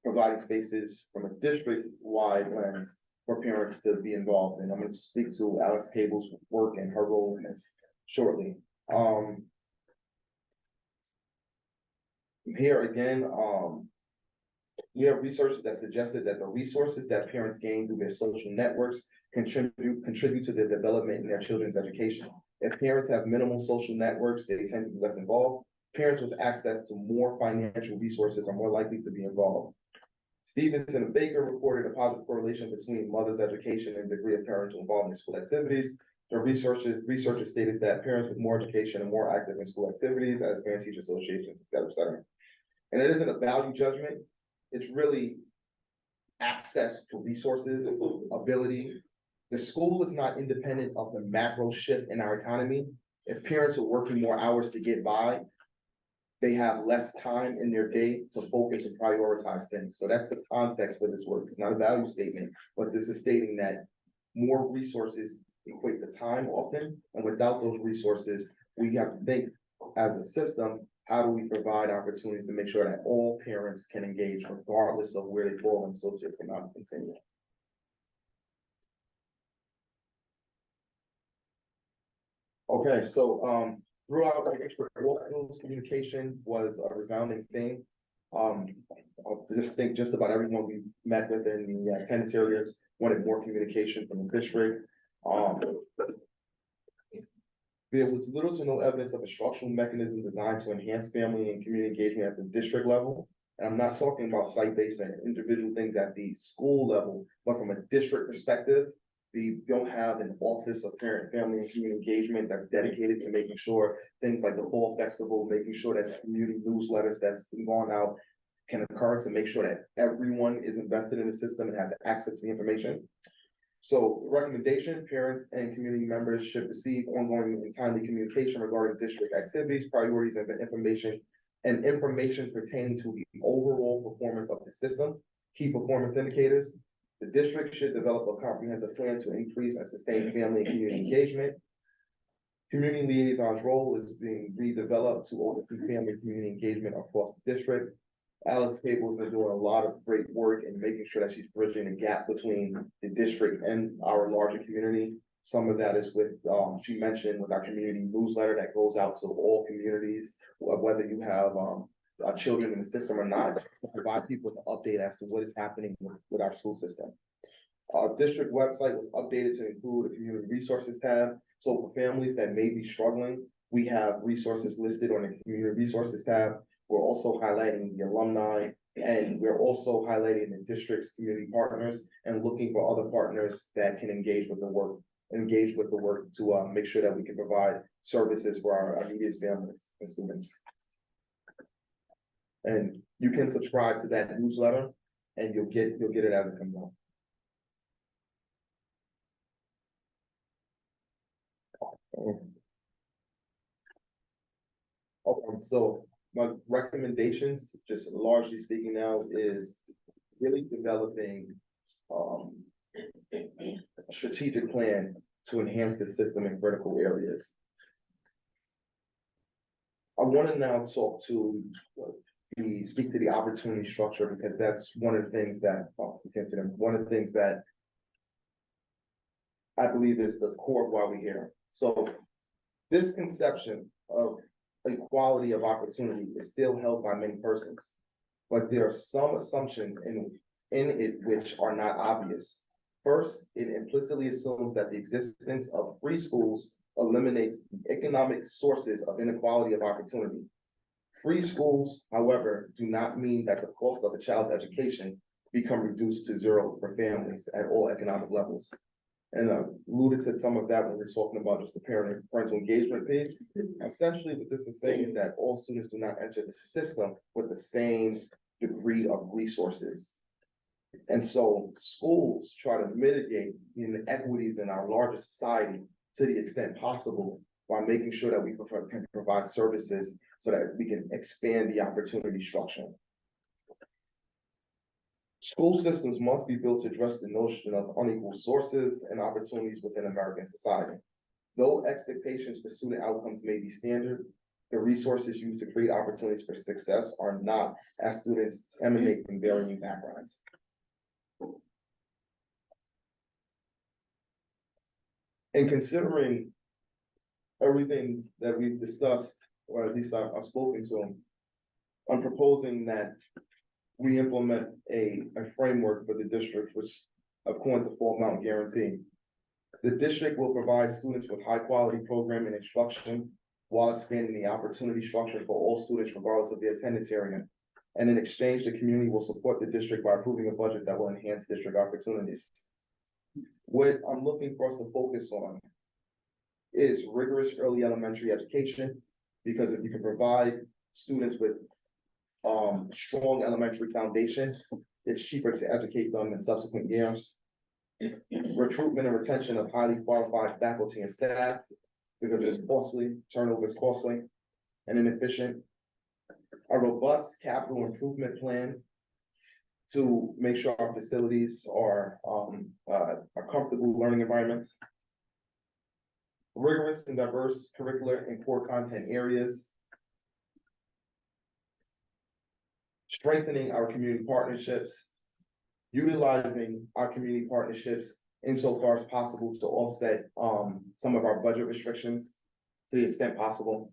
providing spaces from a district-wide lens for parents to be involved? And I'm going to speak to Alex Cable's work and her role in this shortly. Here again, we have research that suggested that the resources that parents gain through their social networks contribute to the development in their children's education. If parents have minimal social networks, they tend to be less involved. Parents with access to more financial resources are more likely to be involved. Stevenson and Baker reported a positive correlation between mother's education and degree of parental involvement in school activities. The researchers stated that parents with more education are more active in school activities as parent-teacher associations, et cetera, et cetera. And it isn't a value judgment. It's really access to resources, ability. The school is not independent of the macro shift in our economy. If parents are working more hours to get by, they have less time in their day to focus and prioritize things. So that's the context for this work. It's not a value statement, but this is stating that more resources equate to time often, and without those resources, we have to think as a system, how do we provide opportunities to make sure that all parents can engage regardless of where they fall in socioeconomic continuum? Okay, so throughout the expert walkthroughs, communication was a resounding thing. I'll just think just about everyone we met with in the attendance areas wanted more communication from the district. There was little to no evidence of a structural mechanism designed to enhance family and community engagement at the district level. And I'm not talking about site-based and individual things at the school level, but from a district perspective, we don't have an office of parent, family, and community engagement that's dedicated to making sure things like the fall festival, making sure that community newsletters that's been going out can occur to make sure that everyone is invested in the system and has access to the information. So recommendation, parents and community members should receive ongoing and timely communication regarding district activities, priorities, and information pertaining to the overall performance of the system, key performance indicators. The district should develop a comprehensive plan to increase and sustain family and community engagement. Community liaison's role is being redeveloped to oversee family and community engagement across the district. Alice Cable has been doing a lot of great work in making sure that she's bridging the gap between the district and our larger community. Some of that is with, she mentioned with our community newsletter that goes out to all communities, whether you have children in the system or not, to provide people with an update as to what is happening with our school system. Our district website was updated to include a community resources tab. So for families that may be struggling, we have resources listed on the community resources tab. We're also highlighting the alumni, and we're also highlighting the district's community partners and looking for other partners that can engage with the work to make sure that we can provide services for our immediate families and students. And you can subscribe to that newsletter and you'll get it as it comes out. Okay, so my recommendations, just largely speaking now, is really developing a strategic plan to enhance the system in critical areas. I want to now speak to the opportunity structure, because that's one of the things that I believe is the core of why we're here. So this conception of equality of opportunity is still held by many persons, but there are some assumptions in it which are not obvious. First, it implicitly assumes that the existence of free schools eliminates the economic sources of inequality of opportunity. Free schools, however, do not mean that the cost of a child's education become reduced to zero for families at all economic levels. And alluded to some of that when we're talking about just the parental engagement piece. Essentially, what this is saying is that all students do not enter the system with the same degree of resources. And so schools try to mitigate the inequities in our larger society to the extent possible by making sure that we can provide services so that we can expand the opportunity structure. School systems must be built to address the notion of unequal sources and opportunities within American society. Though expectations for student outcomes may be standard, the resources used to create opportunities for success are not, as students emanate from varying backgrounds. In considering everything that we've discussed, or at least I've spoken to, I'm proposing that we implement a framework for the district, which I've coined the Fall Mountain Guarantee. The district will provide students with high quality programming and instruction while expanding the opportunity structure for all students regardless of their attendance area. And in exchange, the community will support the district by approving a budget that will enhance district opportunities. What I'm looking for us to focus on is rigorous early elementary education, because if you can provide students with strong elementary foundation, it's cheaper to educate them in subsequent years. Recruitment and retention of highly qualified faculty and staff, because it's costly, turnover is costly and inefficient. A robust capital improvement plan to make sure our facilities are comfortable learning environments. Rigorous and diverse curricular and core content areas. Strengthening our community partnerships, utilizing our community partnerships insofar as possible to offset some of our budget restrictions to the extent possible.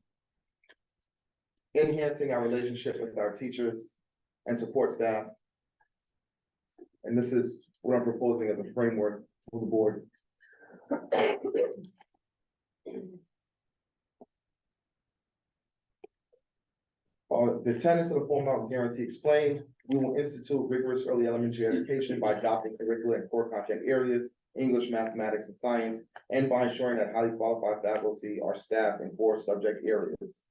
Enhancing our relationship with our teachers and support staff. And this is what I'm proposing as a framework for the board. The tenets of the Full Mountains Guarantee explained, we will institute rigorous early elementary education by adopting curricular and core content areas, English, mathematics, and science, and by ensuring that highly qualified faculty are staffed in core subject areas.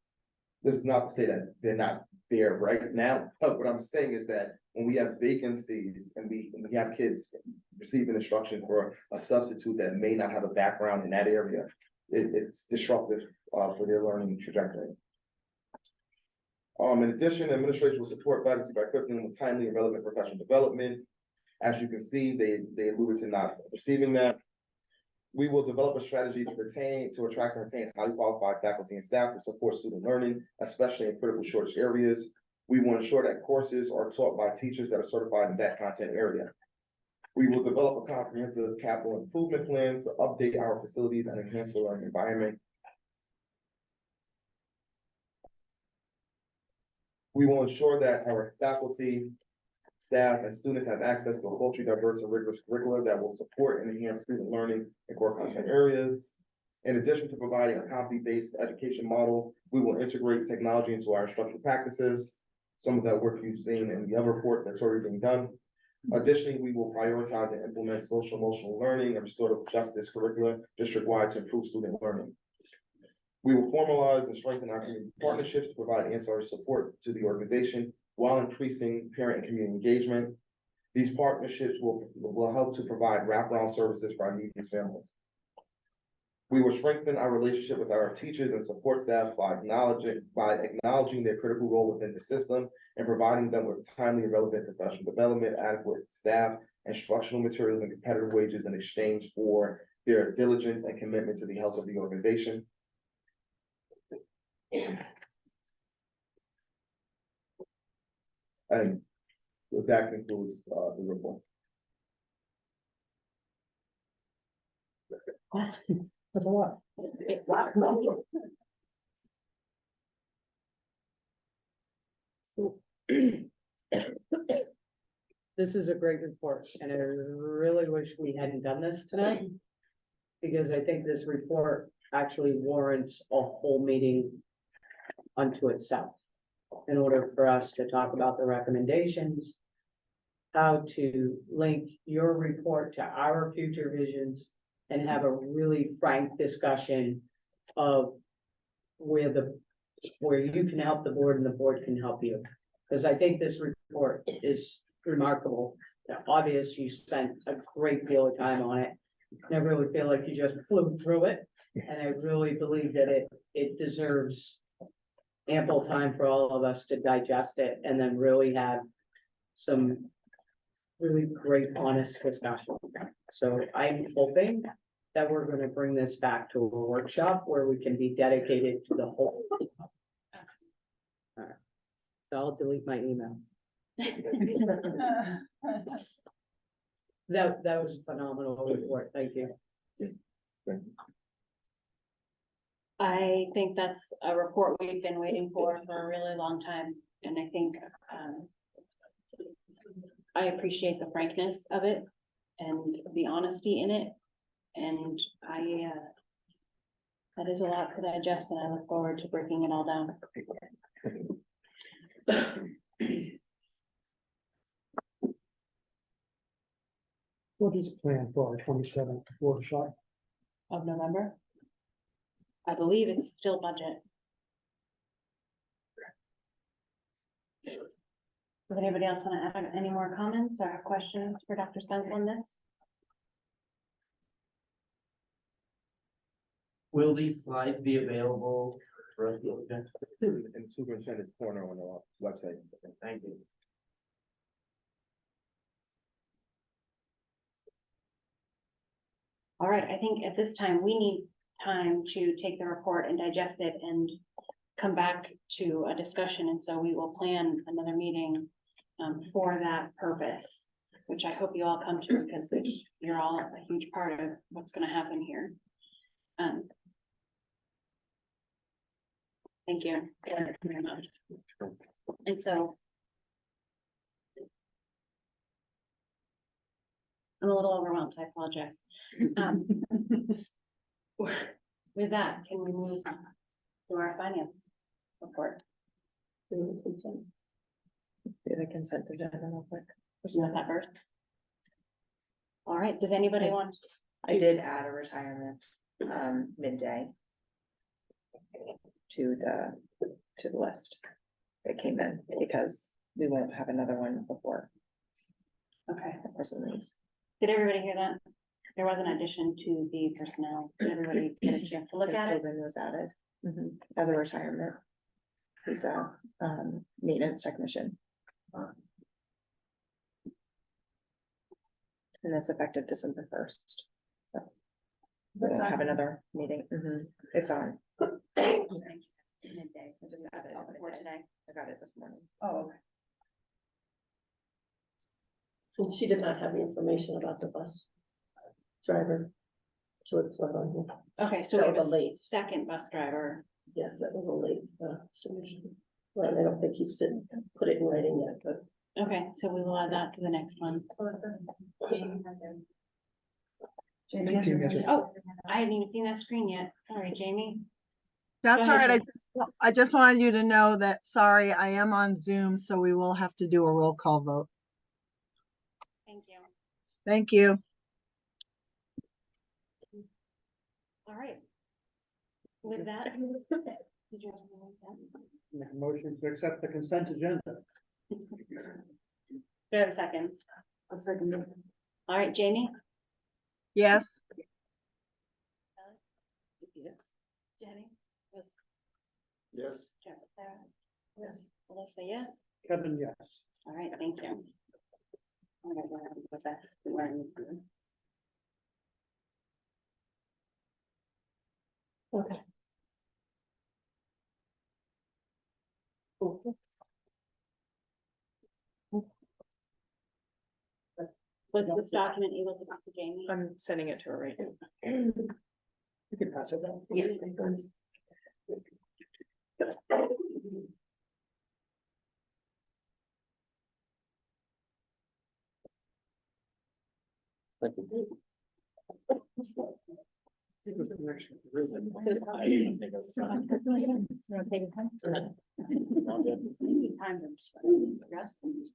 This is not to say that they're not there right now, but what I'm saying is that when we have vacancies and we have kids receiving instruction for a substitute that may not have a background in that area, it's disruptive for their learning trajectory. In addition, administration will support faculty by equipping them with timely and relevant professional development. As you can see, they alluded to not receiving that. We will develop a strategy to attract and retain highly qualified faculty and staff to support student learning, especially in critical shortage areas. We will ensure that courses are taught by teachers that are certified in that content area. We will develop a comprehensive capital improvement plan to update our facilities and enhance the learning environment. We will ensure that our faculty, staff, and students have access to a culturally diverse and rigorous curricula that will support and enhance student learning in core content areas. In addition to providing a competency-based education model, we will integrate technology into our instructional practices. Some of that work you've seen in the other report that's already being done. Additionally, we will prioritize and implement social emotional learning and restorative justice curricula district-wide to improve student learning. We will formalize and strengthen our community partnerships to provide ancillary support to the organization while increasing parent and community engagement. These partnerships will help to provide wraparound services for our neediest families. We will strengthen our relationship with our teachers and support staff by acknowledging their critical role within the system and providing them with timely and relevant professional development, adequate staff, instructional materials, and competitive wages in exchange for their diligence and commitment to the health of the organization. And that concludes the report. That's a lot. This is a great report, and I really wish we hadn't done this tonight. Because I think this report actually warrants a whole meeting unto itself. In order for us to talk about the recommendations, how to link your report to our future visions, and have a really frank discussion of where you can help the board and the board can help you. Because I think this report is remarkable. Obvious, you spent a great deal of time on it. I really feel like you just flew through it, and I really believe that it deserves ample time for all of us to digest it and then really have some really great, honest discussion. So I'm hoping that we're going to bring this back to a workshop where we can be dedicated to the whole. All right. So I'll delete my emails. That was a phenomenal report. Thank you. I think that's a report we've been waiting for a really long time, and I think I appreciate the frankness of it and the honesty in it, and that is a lot to digest, and I look forward to breaking it all down. What is planned for our 27th workshop? Of November. I believe it's still budget. Does anybody else want to add any more comments or have questions for Dr. Spence on this? Will these slides be available for us to look at? In superintendent's corner on the website. Thank you. All right, I think at this time, we need time to take the report and digest it and come back to a discussion, and so we will plan another meeting for that purpose, which I hope you all come to, because you're all a huge part of what's gonna happen here. Thank you very much. And so I'm a little overwhelmed, I apologize. With that, can we move to our finance report? Do the consent agenda real quick. You want that first? All right, does anybody want? I did add a retirement, midday. To the list. That came in because we won't have another one before Okay, the person leaves. did everybody hear that? There was an addition to the personnel. Did everybody get a chance to look at it? Tobin was added, as a retirement. He's a, maintenance technician. And that's effective December 1st. So we'll have another meeting. It's on. Midday, I just added it before today. I got it this morning. Oh, okay. And she did not have the information about the bus driver. So it's not on here. Okay, so That we have was a a late. second bus driver. Yes, that was a late, submission. Well, I don't think he's put it in writing yet, but. Okay, so we will add that to the next one. Oh, I hadn't even seen that screen yet. Sorry, Jamie. That's Go all ahead, right. Liz. I just wanted you to know that, sorry, I am on Zoom, so we will have to do a roll call vote. Thank you. Thank you. All right. With that. Did you have something like that? Make a motion to accept the consent agenda. Do I have a second? A second. All right, Jamie? Yes. Jenny? Yes. Yes. Sarah? Yes. Alyssa, yes? Kevin, yes. All right, thank you. I'm gonna go ahead and put that where I need to. Okay. Was this document able to talk to Jamie? I'm sending it to her right now. You can pass it out. Yeah. Time to address things.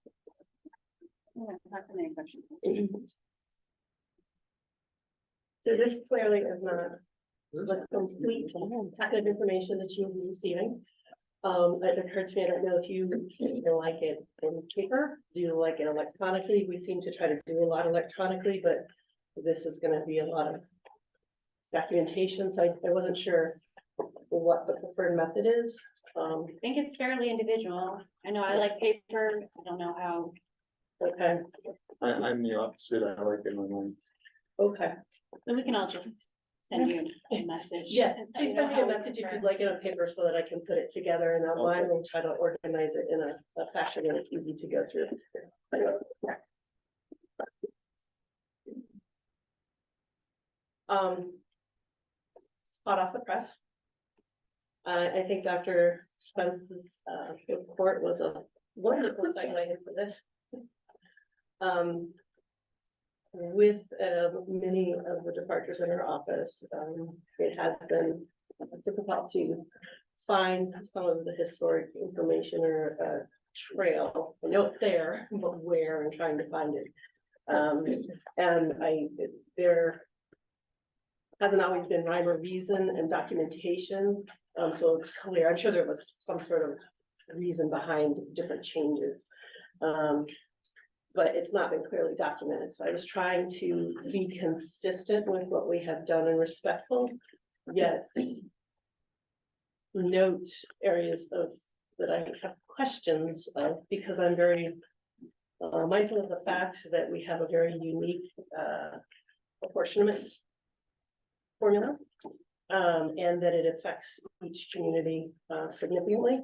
Not so many questions. So this clearly is not the complete packet of information that you'll be receiving. It occurred to me, I don't know if you like it in paper, do you like it electronically? We seem to try to do a lot electronically, but this is gonna be a lot of documentation, so I wasn't sure what the preferred method is. I think it's fairly individual. I know I like paper. I don't know how. Okay, I'm the opposite, I like it online. okay. So we can all just send you a message. Yeah, Let you please know send me how a we message if prefer. you'd like it on paper so that I can put it together and outline and try to organize it in a fashion that it's easy to go through. Hot off the press. I think Dr. Spence's report was a wonderful segue into this. With many of the departures in our office, it has been difficult to find some of the historic information or trail. I know it's there, but where and trying to find it. And there hasn't always been rhyme or reason and documentation, so it's clear. I'm sure there was some sort of reason behind different changes. But it's not been clearly documented, so I was trying to be consistent with what we have done and respectful, yet note areas that I have questions of, because I'm very mindful of the fact that we have a very unique apportionment formula, and that it affects each community significantly.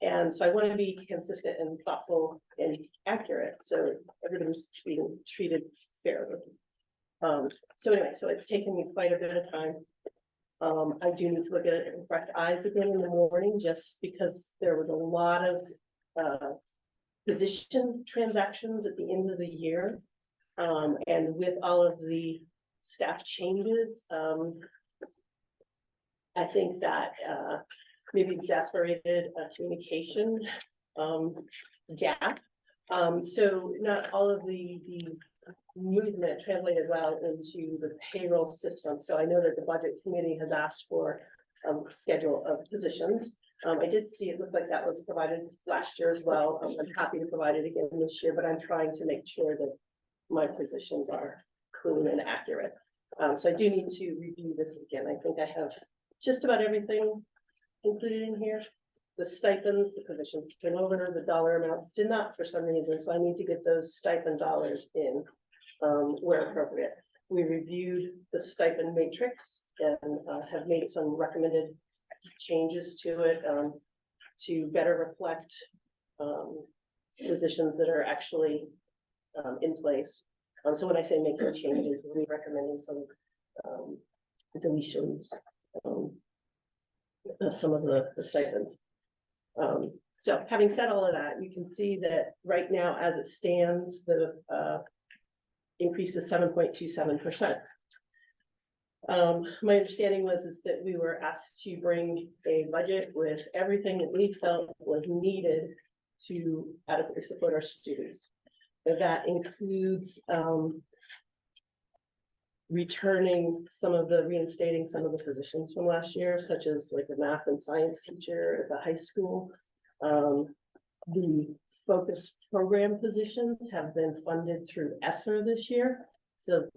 And so I want to be consistent and thoughtful and accurate, so everybody's being treated fairly. So anyway, so it's taken me quite a bit of time. I do need to look at it with fresh eyes again in the morning, just because there was a lot of position transactions at the end of the year. And with all of the staff changes, I think that maybe exacerbated a communication gap. So not all of the movement translated well into the payroll system. So I know that the budget committee has asked for a schedule of positions. I did see it looked like that was provided last year as well. I'm happy to provide it again this year, but I'm trying to make sure that my positions are clean and accurate. So I do need to review this again. I think I have just about everything included in here. The stipends, the positions came over, the dollar amounts did not for some reason, so I need to get those stipend dollars in where appropriate. We reviewed the stipend matrix and have made some recommended changes to it to better reflect positions that are actually in place. So when I say making changes, we recommending some deletions of some of the stipends. So having said all of that, you can see that right now, as it stands, the increase is 7.27%. My understanding is that we were asked to bring a budget with everything that we felt was needed to adequately support our students. That includes reinstating some of the positions from last year, such as like the math and science teacher at the high school. The focus program positions have been funded through ESSER this year. So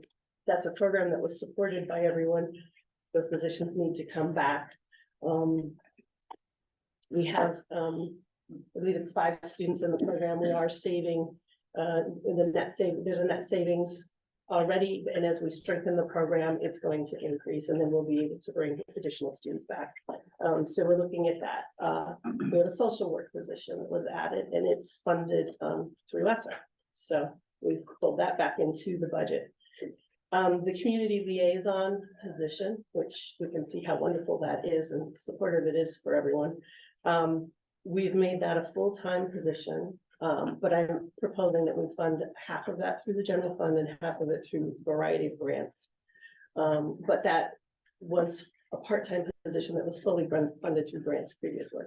that's a program that was supported by everyone. Those positions need to come back. We have, I believe it's 5 students in the program. We are saving there's a net savings already, and as we strengthen the program, it's going to increase, and then we'll be able to bring additional students back. So we're looking at that. We have a social work position that was added, and it's funded through ESSER. So we've pulled that back into the budget. The community liaison position, which we can see how wonderful that is and supportive it is for everyone. We've made that a full-time position. But I'm proposing that we fund half of that through the general fund and half of it through a variety of grants. But that was a part-time position that was fully funded through grants previously.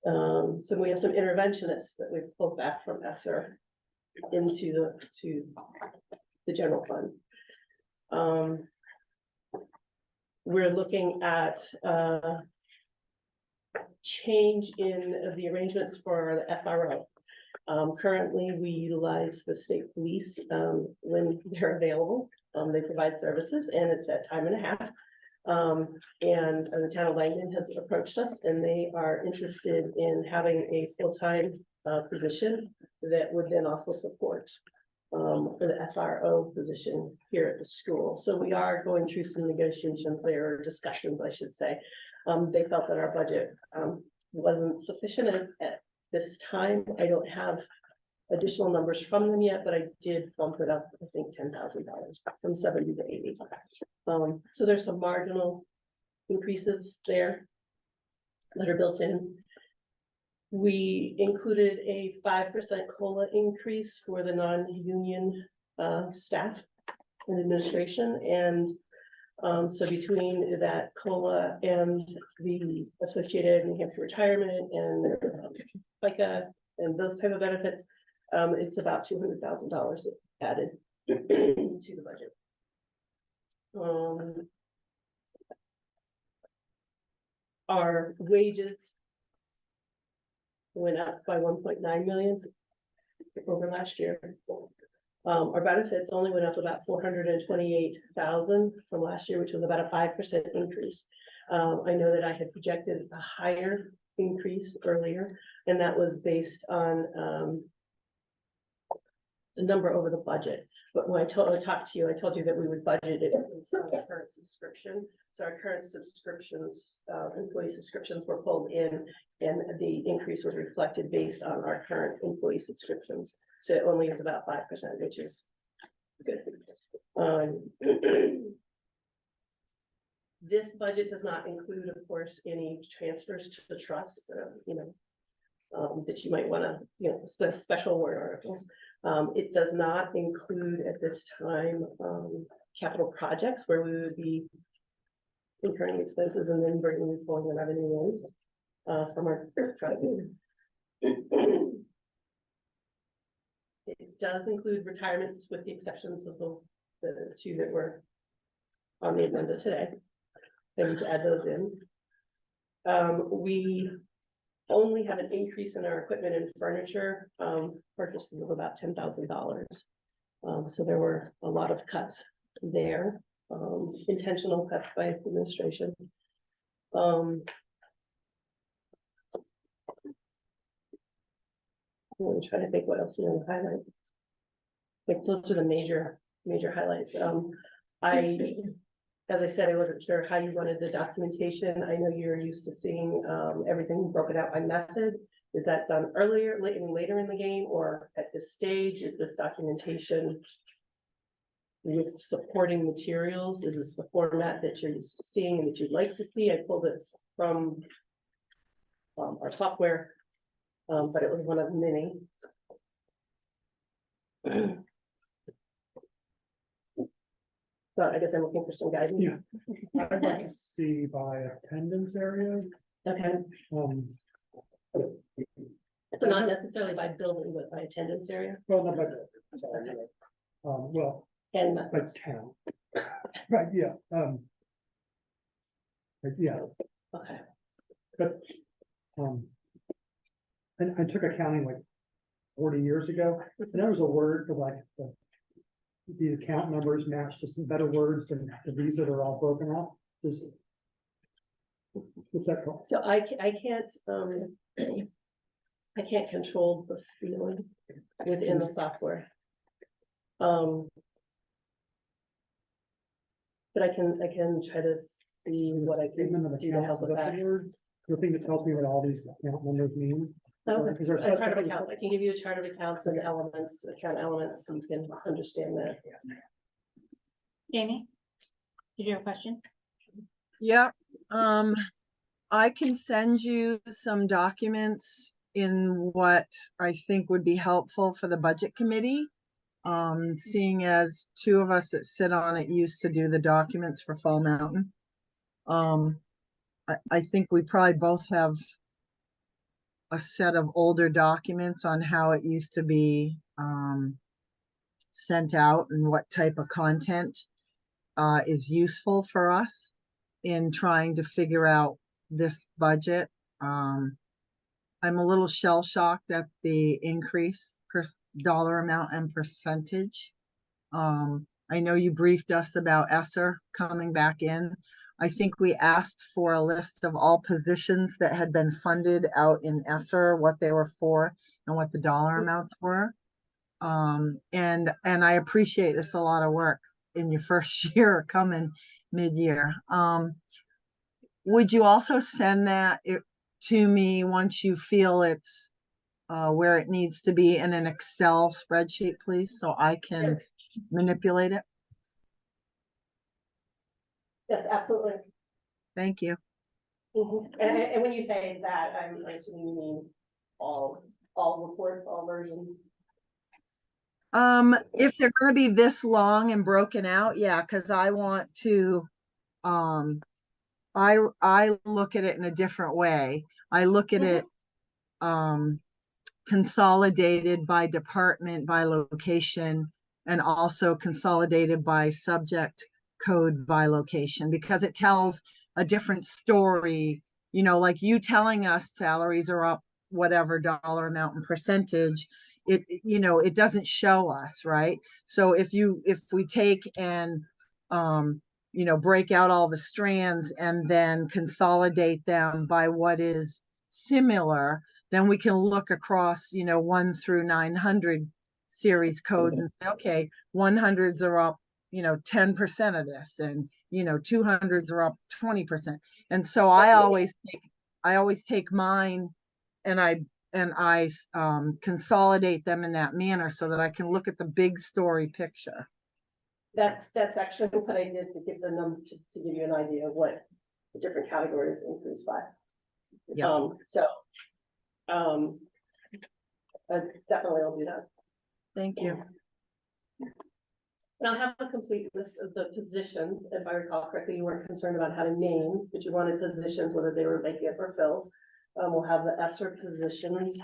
So we have some interventionists that we've pulled back from ESSER into the general fund. We're looking at change in the arrangements for the SRO. Currently, we utilize the state police when they're available. They provide services, and it's at time and a half. And the town of Langdon has approached us, and they are interested in having a full-time position that would then also support for the SRO position here at the school. So we are going through some negotiations there, or discussions, I should say. They felt that our budget wasn't sufficient at this time. I don't have additional numbers from them yet, but I did bump it up, I think, $10,000 from 70 to 80. So there's some marginal increases there that are built in. We included a 5% COLA increase for the non-union staff and administration, and so between that COLA and the associated New Hampshire retirement and FICA and those type of benefits, it's about $200,000 added to the budget. Our wages went up by 1.9 million over last year. Our benefits only went up about 428,000 from last year, which was about a 5% increase. I know that I had projected a higher increase earlier, and that was based on the number over the budget. But when I talked to you, I told you that we would budget it based on the current subscription. So our current subscriptions, employee subscriptions were pulled in, and the increase was reflected based on our current employee subscriptions. So it only is about 5%, which is good. This budget does not include, of course, any transfers to the trust, that you might want to, special warrant articles. It does not include at this time, capital projects where we would be incurring expenses and then pulling the revenue in, from our trust. It does include retirements with the exceptions of the two that were on the agenda today. I need to add those in. We only have an increase in our equipment and furniture purchases of about $10,000. So there were a lot of cuts there, intentional cuts by administration. I'm trying to think what else we want to highlight. Like those are the major highlights. As I said, I wasn't sure how you wanted the documentation. I know you're used to seeing everything broken out by method. Is that done earlier, later in the game, or at this stage? Is this documentation with supporting materials? Is this the format that you're used to seeing and that you'd like to see? I pulled it from our software, but it was one of many. So I guess I'm looking for some guidance. Yeah. I'd like to see by attendance area. Okay. So not necessarily by building, but by attendance area. Well, not by, sorry. Well, And by town. Right, yeah. Yeah, okay. but, and I took accounting like 40 years ago, and there was a word for like the account numbers matched to some better words than these that are all broken out. What's that called? So I can't control the feeling within the software. But I can try to see what I can do to help with that. The thing that tells me what all these account numbers mean. Okay. Is there a A chart of special- accounts. I can give you a chart of accounts and elements, account elements, so you can understand that. Jamie, did you have a question? Yep. I can send you some documents in what I think would be helpful for the budget committee. Seeing as two of us that sit on it used to do the documents for Fall Mountain. I think we probably both have a set of older documents on how it used to be sent out and what type of content is useful for us in trying to figure out this budget. I'm a little shell shocked at the increase per dollar amount and percentage. I know you briefed us about ESSER coming back in. I think we asked for a list of all positions that had been funded out in ESSER, what they were for and what the dollar amounts were. And I appreciate this a lot of work in your first year coming mid-year. Would you also send that to me once you feel it's where it needs to be in an Excel spreadsheet, please, so I can manipulate it? Yes, absolutely. Thank you. And when you say that, I'm assuming you mean all reports, all versions. If they're going to be this long and broken out, yeah, because I want to, I look at it in a different way. I look at it consolidated by department, by location, and also consolidated by subject code by location, because it tells a different story. You know, like you telling us salaries are up whatever dollar amount and percentage, it doesn't show us, right? So if we take and, break out all the strands and then consolidate them by what is similar, then we can look across, 1 through 900 series codes and say, okay, 100s are up, 10% of this, and 200s are up 20%. And so I always take mine and I consolidate them in that manner so that I can look at the big story picture. That's actually what I did to give the number, to give you an idea of what the different categories increased by. Yeah. Definitely I'll do that. Thank you. And I'll have a complete list of the positions. If I recall correctly, you weren't concerned about having names, but you wanted positions, whether they were vacant or filled. We'll have the ESSER positions.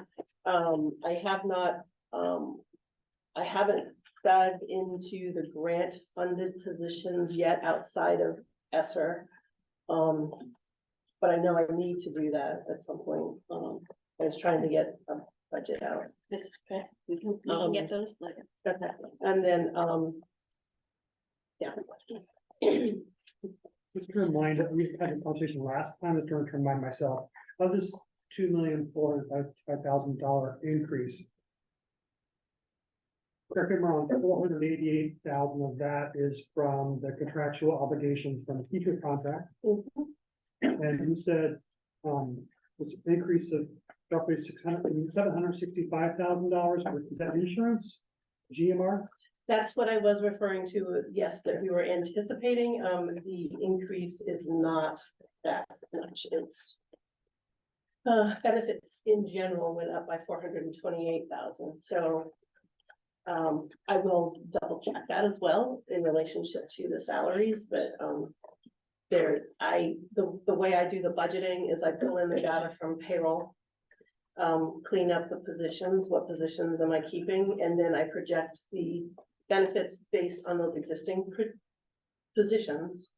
I haven't dived into the grant funded positions yet outside of ESSER. But I know I need to do that at some point. I was trying to get a budget out. This is okay. We can get those later. Okay. And then, yeah. Just to remind, we had a conversation last time, just to remind myself, of this $2,405,000 increase. Correct me if I'm wrong, 488,000 of that is from the contractual obligations from the teacher contract. And you said, was an increase of roughly $765,000, is that insurance, GMR? That's what I was referring to, yes, that we were anticipating, the increase is not that much, it's. Benefits in general went up by 428,000, so. I will double check that as well in relationship to the salaries, but, the way I do the budgeting is I pull in the data from payroll. Clean up the positions, what positions am I keeping, and then I project the benefits based on those existing positions.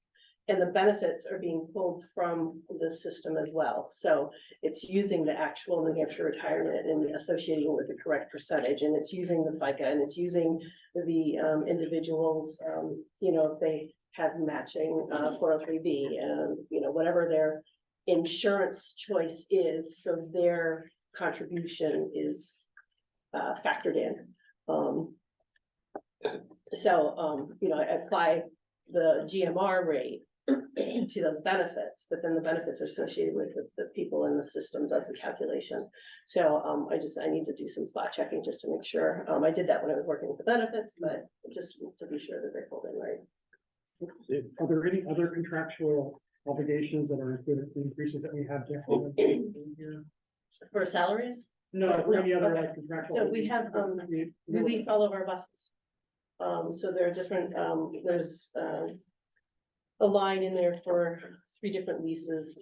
And the benefits are being pulled from the system as well. So it's using the actual New Hampshire retirement and associating with the correct percentage. And it's using the FICA, and it's using the individuals, if they have matching 403B and, whatever their insurance choice is. So their contribution is factored in. I apply the GMR rate to those benefits, but then the benefits are associated with the people in the system does the calculation. So I need to do some spot checking just to make sure. I did that when I was working with the benefits, but just to be sure that they're pulled in right. Are there any other contractual obligations that are included in the increases that we have here? For salaries? No, any other like contractual. So we have, we lease all of our buses. So there are different, there's a line in there for 3 different leases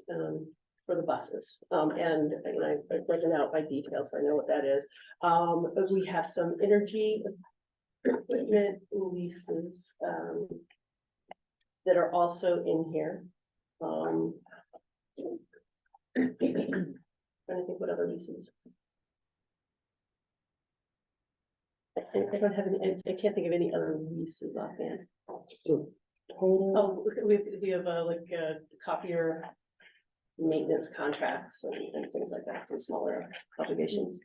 for the buses. And I've broken out by details, so I know what that is. We have some energy equipment leases that are also in here. Trying to think what other leases. I don't have any, I can't think of any other leases offhand. So total. Oh, we have copier maintenance contracts and things like that, some smaller obligations.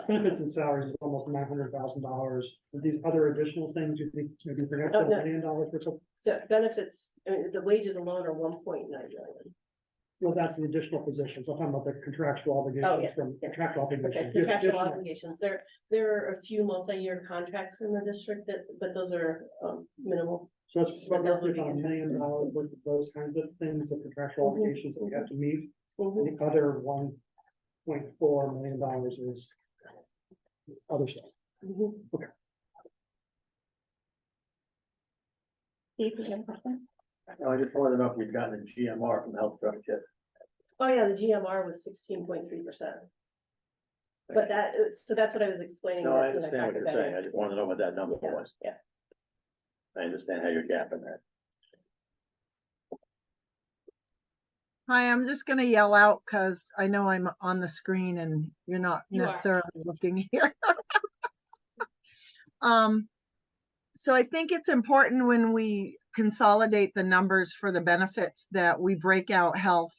Benefits and salaries is almost $900,000. These other additional things you think maybe perhaps Oh, $1 no. million worth of? So benefits, the wages alone are 1.9 million. Well, that's the additional positions. I'm talking about the contractual obligations from contractual Okay, obligations. contractual Additional. obligations. There are a few multi-year contracts in the district but those are minimal. So it's roughly about $1 million worth of those kinds of things, the contractual obligations that we have to meet. And the other $1.4 million is other stuff. Okay. Steve, you have a question? No, I just wanted to know if you've gotten a GMR from Health Trust yet. Oh, yeah, the GMR was 16.3%. But that's what I was explaining. No, I when understand what factored you're that saying. in. I just wanted to know what that number Yeah, was. yeah. I understand how you're gapping that. Hi, I'm just gonna yell out because I know I'm on the screen and you're not You are. necessarily looking here. So I think it's important when we consolidate the numbers for the benefits that we break out health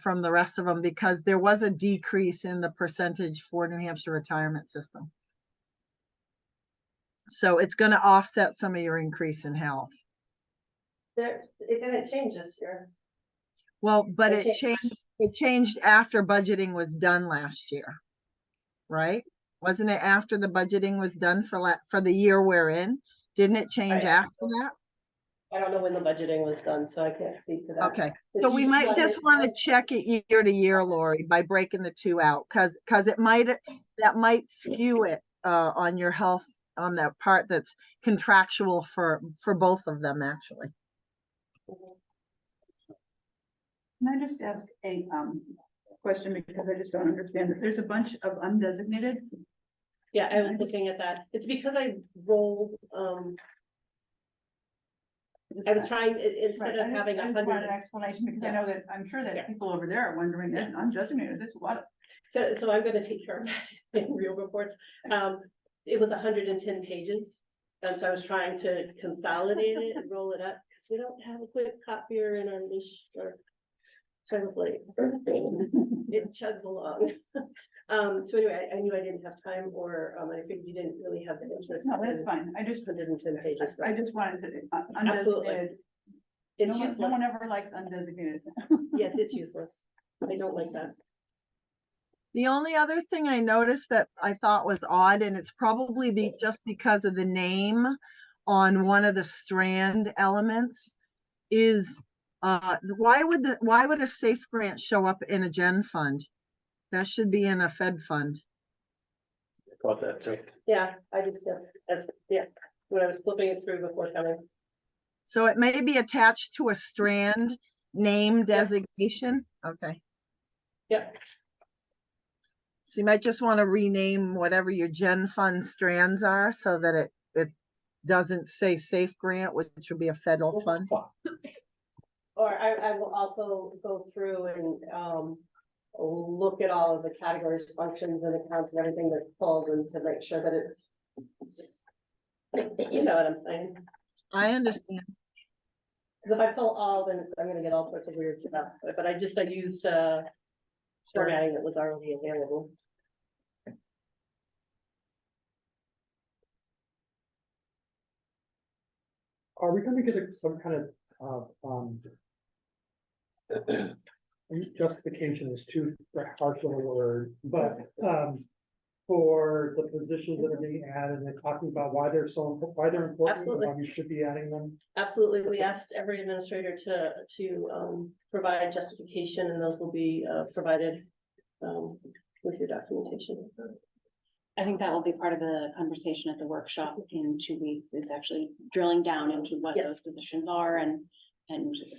from the rest of them, because there was a decrease in the percentage for New Hampshire retirement system. So it's gonna offset some of your increase in health. It didn't change this year. Well, but It it changed after budgeting was done last year, right? Wasn't it after the budgeting was done for the year we're in? Didn't it change after that? I don't know when the budgeting was done, so I can't speak to that. Okay, It's so we usually might done just want to check it year to year, Lori, by breaking the two out, because that might skew it on your health, on that part that's contractual for both of them, actually. Can I just ask a question, because I just don't understand that there's a bunch of undesignated? Yeah, I was looking at that. It's because I rolled, I was trying, instead of having I just wanted 100. an explanation, because I know that, I'm sure that Yeah. people over there are wondering that undesignated, there's a lot of. So I'm gonna take care of that in real reports. It was 110 pages. And so I was trying to consolidate it and roll it up, because we don't have a quick copier in our niche, so I was like, it chugs along. So anyway, I knew I didn't have time, or, I figured you didn't really have the interest. No, that's in fine, I just, 110 pages. I just wanted to, Absolutely. undesignated. It's No one useless. ever likes undesignated. Yes, it's useless. I don't like that. The only other thing I noticed that I thought was odd, and it's probably just because of the name on one of the strand elements, is why would a safe grant show up in a gen fund? That should be in a fed fund. Caught that too. Yeah, I did, when I was flipping it through before coming. So it may be attached to a strand name designation. Okay. Yep. So you might just want to rename whatever your gen fund strands are, so that it doesn't say safe grant, which would be a federal fund. Or I will also go through and, look at all of the categories, functions and accounts and everything that's pulled, and to make sure that it's, you know what I'm saying? I understand. Because if I pull all, then I'm gonna get all sorts of weird stuff, but I used, formatting that was already available. Are we gonna get some kind of, justification is too harsh of a word, but, for the positions that are being added, and they're talking about why they're important, Absolutely. and why we should be adding them? Absolutely, we asked every administrator to provide justification, and those will be provided with your documentation. I think that will be part of the conversation at the workshop in 2 weeks, is actually drilling down into what Yes. those positions are and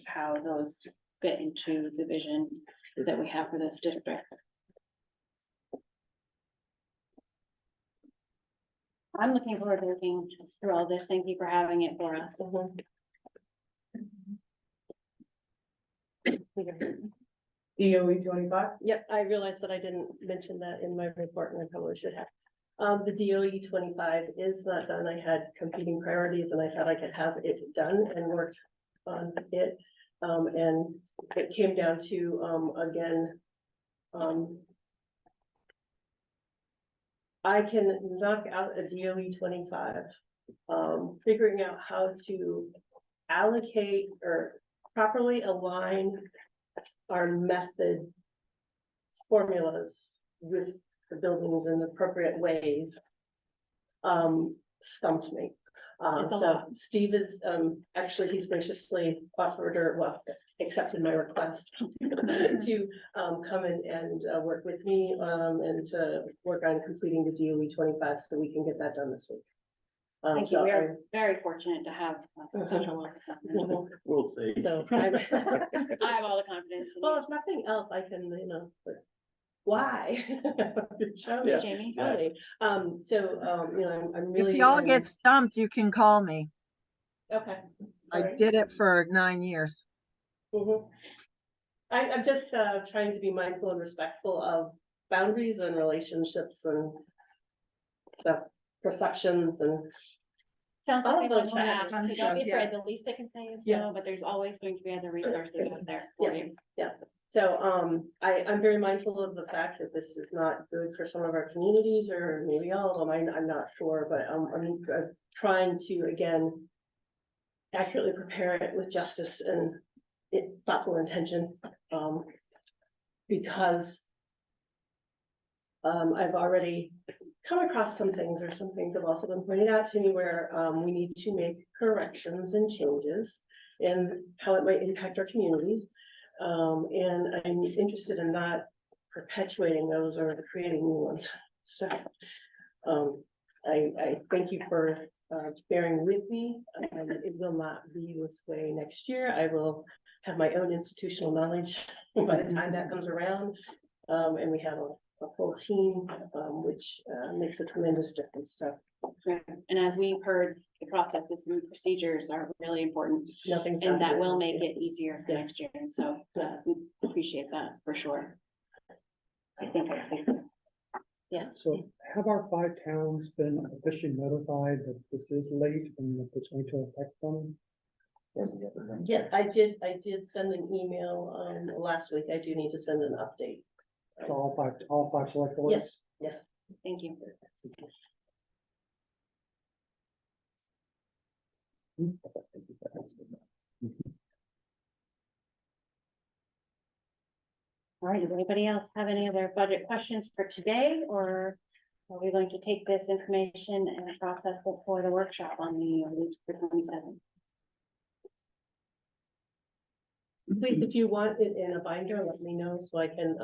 how those fit into the vision that we have for this district. I'm looking forward to looking through all this. Thank you for having it for us. DOE 25? Yep, I realized that I didn't mention that in my report, and I probably should have. The DOE 25 is not done. I had competing priorities, and I thought I could have it done and worked on it. And it came down to, again, I can knock out a DOE 25, figuring out how to allocate or properly align our method formulas with the buildings in appropriate ways, stumped me. It's a So lot. Steve is, actually, he's graciously offered, or well, accepted my request to come in and work with me, and to work on completing the DOE 25, so we can get that done this week. Thank you. So We are very fortunate to have such a well. We'll see. So I have all the confidence. in well, you. if nothing else, I can, but why? Show me, Yeah. Jamie? show me. I'm really. If y'all get stumped, you can call me. Okay. I did it for 9 years. Mhm. I'm just, trying to be mindful and respectful of boundaries and relationships and stuff, perceptions and, Sounds all like of we want those to have, factors. so don't be afraid, the least they can say is no, Yes. but there's always going to be other resources out there for you. so, I'm very mindful of the fact that this is not good for some of our communities, or maybe all of them, I'm not sure, but, I'm trying to, again, accurately prepare it with justice and thoughtful intention, because I've already come across some things, or some things have also been pointed out to me where, we need to make corrections and changes in how it might impact our communities. And I'm interested in not perpetuating those or creating new ones. So, I thank you for, bearing with me. It will not be this way next year. I will have my own institutional knowledge by the time that comes around. And we have a full team, which, makes a tremendous difference. So Right. And as we've heard, the processes and procedures are really important, nothing's. and that happening. will make it easier for Yes. next year, and so, we appreciate that for sure. I think I see. Yes, So have our 5 towns been officially notified that this is late and that it's going to affect them? Yeah, I did send an email, last week. I do need to send an update. To all five select boards? Yes, yes. thank you. All right, does anybody else have any other budget questions for today, or are we going to take this information and process it for the workshop on the 27th? Please, if you want it in a binder, let me know so I can,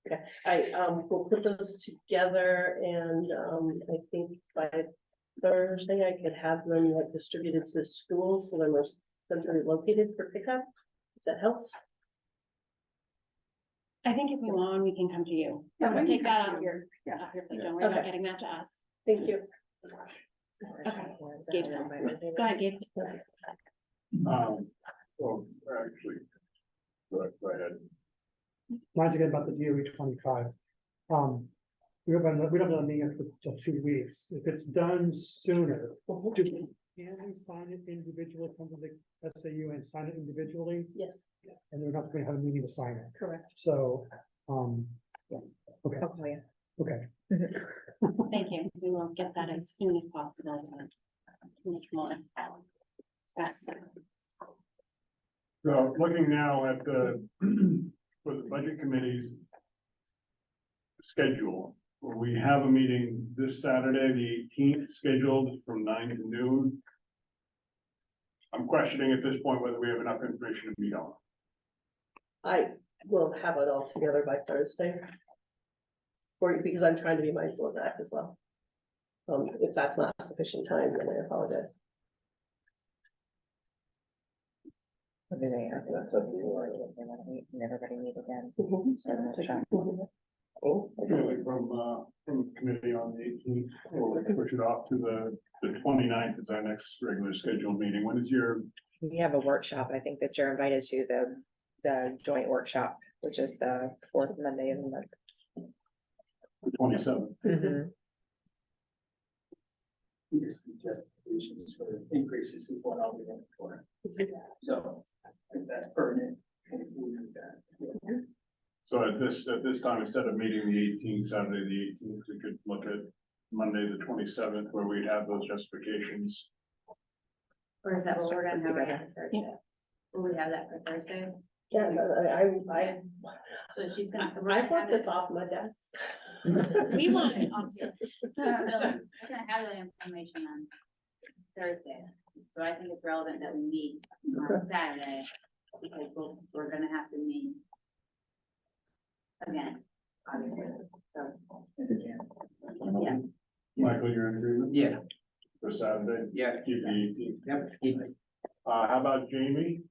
okay, I will put those together, and, I think by Thursday, I could have them like distributed to the schools, so they're more centrally located for pickup, if that helps. I think if we want, we can come to you. Yeah, We'll we take can that come off to your, Yeah. off your plate, don't worry about Okay. getting that to us. Thank you. Okay. Gabe, go ahead, Gabe. Well, actually, go ahead. Mine's again about the DOE 25. We don't have a meeting for till 2 weeks. If it's done sooner, can we sign it individually, come to the SAU and sign it individually? Yes, And we're not going to have a meeting to sign it. correct. So, okay, I'll call you. okay. Thank you. We will get that as soon as possible. Much more. Yes. So looking now at the, for the budget committee's schedule, we have a meeting this Saturday, the 18th, scheduled from 9 to noon. I'm questioning at this point whether we have enough information to meet on. I will have it all together by Thursday. For you, because I'm trying to be mindful of that as well. If that's not sufficient time, then I apologize. What do they have? They want to meet and everybody meet again. So I'm not sure. Really from the committee on the 18th, we'll push it off to the 29th is our next regular scheduled meeting. When is your, We have a workshop, I think that you're invited to, the joint workshop, which is the 4th Monday of the month. the 27th? Mhm. Justifications for increases is what I'll be looking for. So, if that's pertinent. So at this time, instead of meeting the 18th, Saturday, the 18th, we could look at Monday, the 27th, where we have those justifications. Or is that what we're gonna have Together. on Thursday? Will we have that for Thursday? Yeah, I So she's gonna. brought this off my desk. We want it on here. So we're gonna have that information on Thursday, so I think it's relevant that we meet on Saturday, because we're gonna have to meet again, obviously, so. Yeah. Michael, you're in agreement? Yeah. For Saturday? Yeah. Keep the 18th. Yep, keep it. How about Jamie?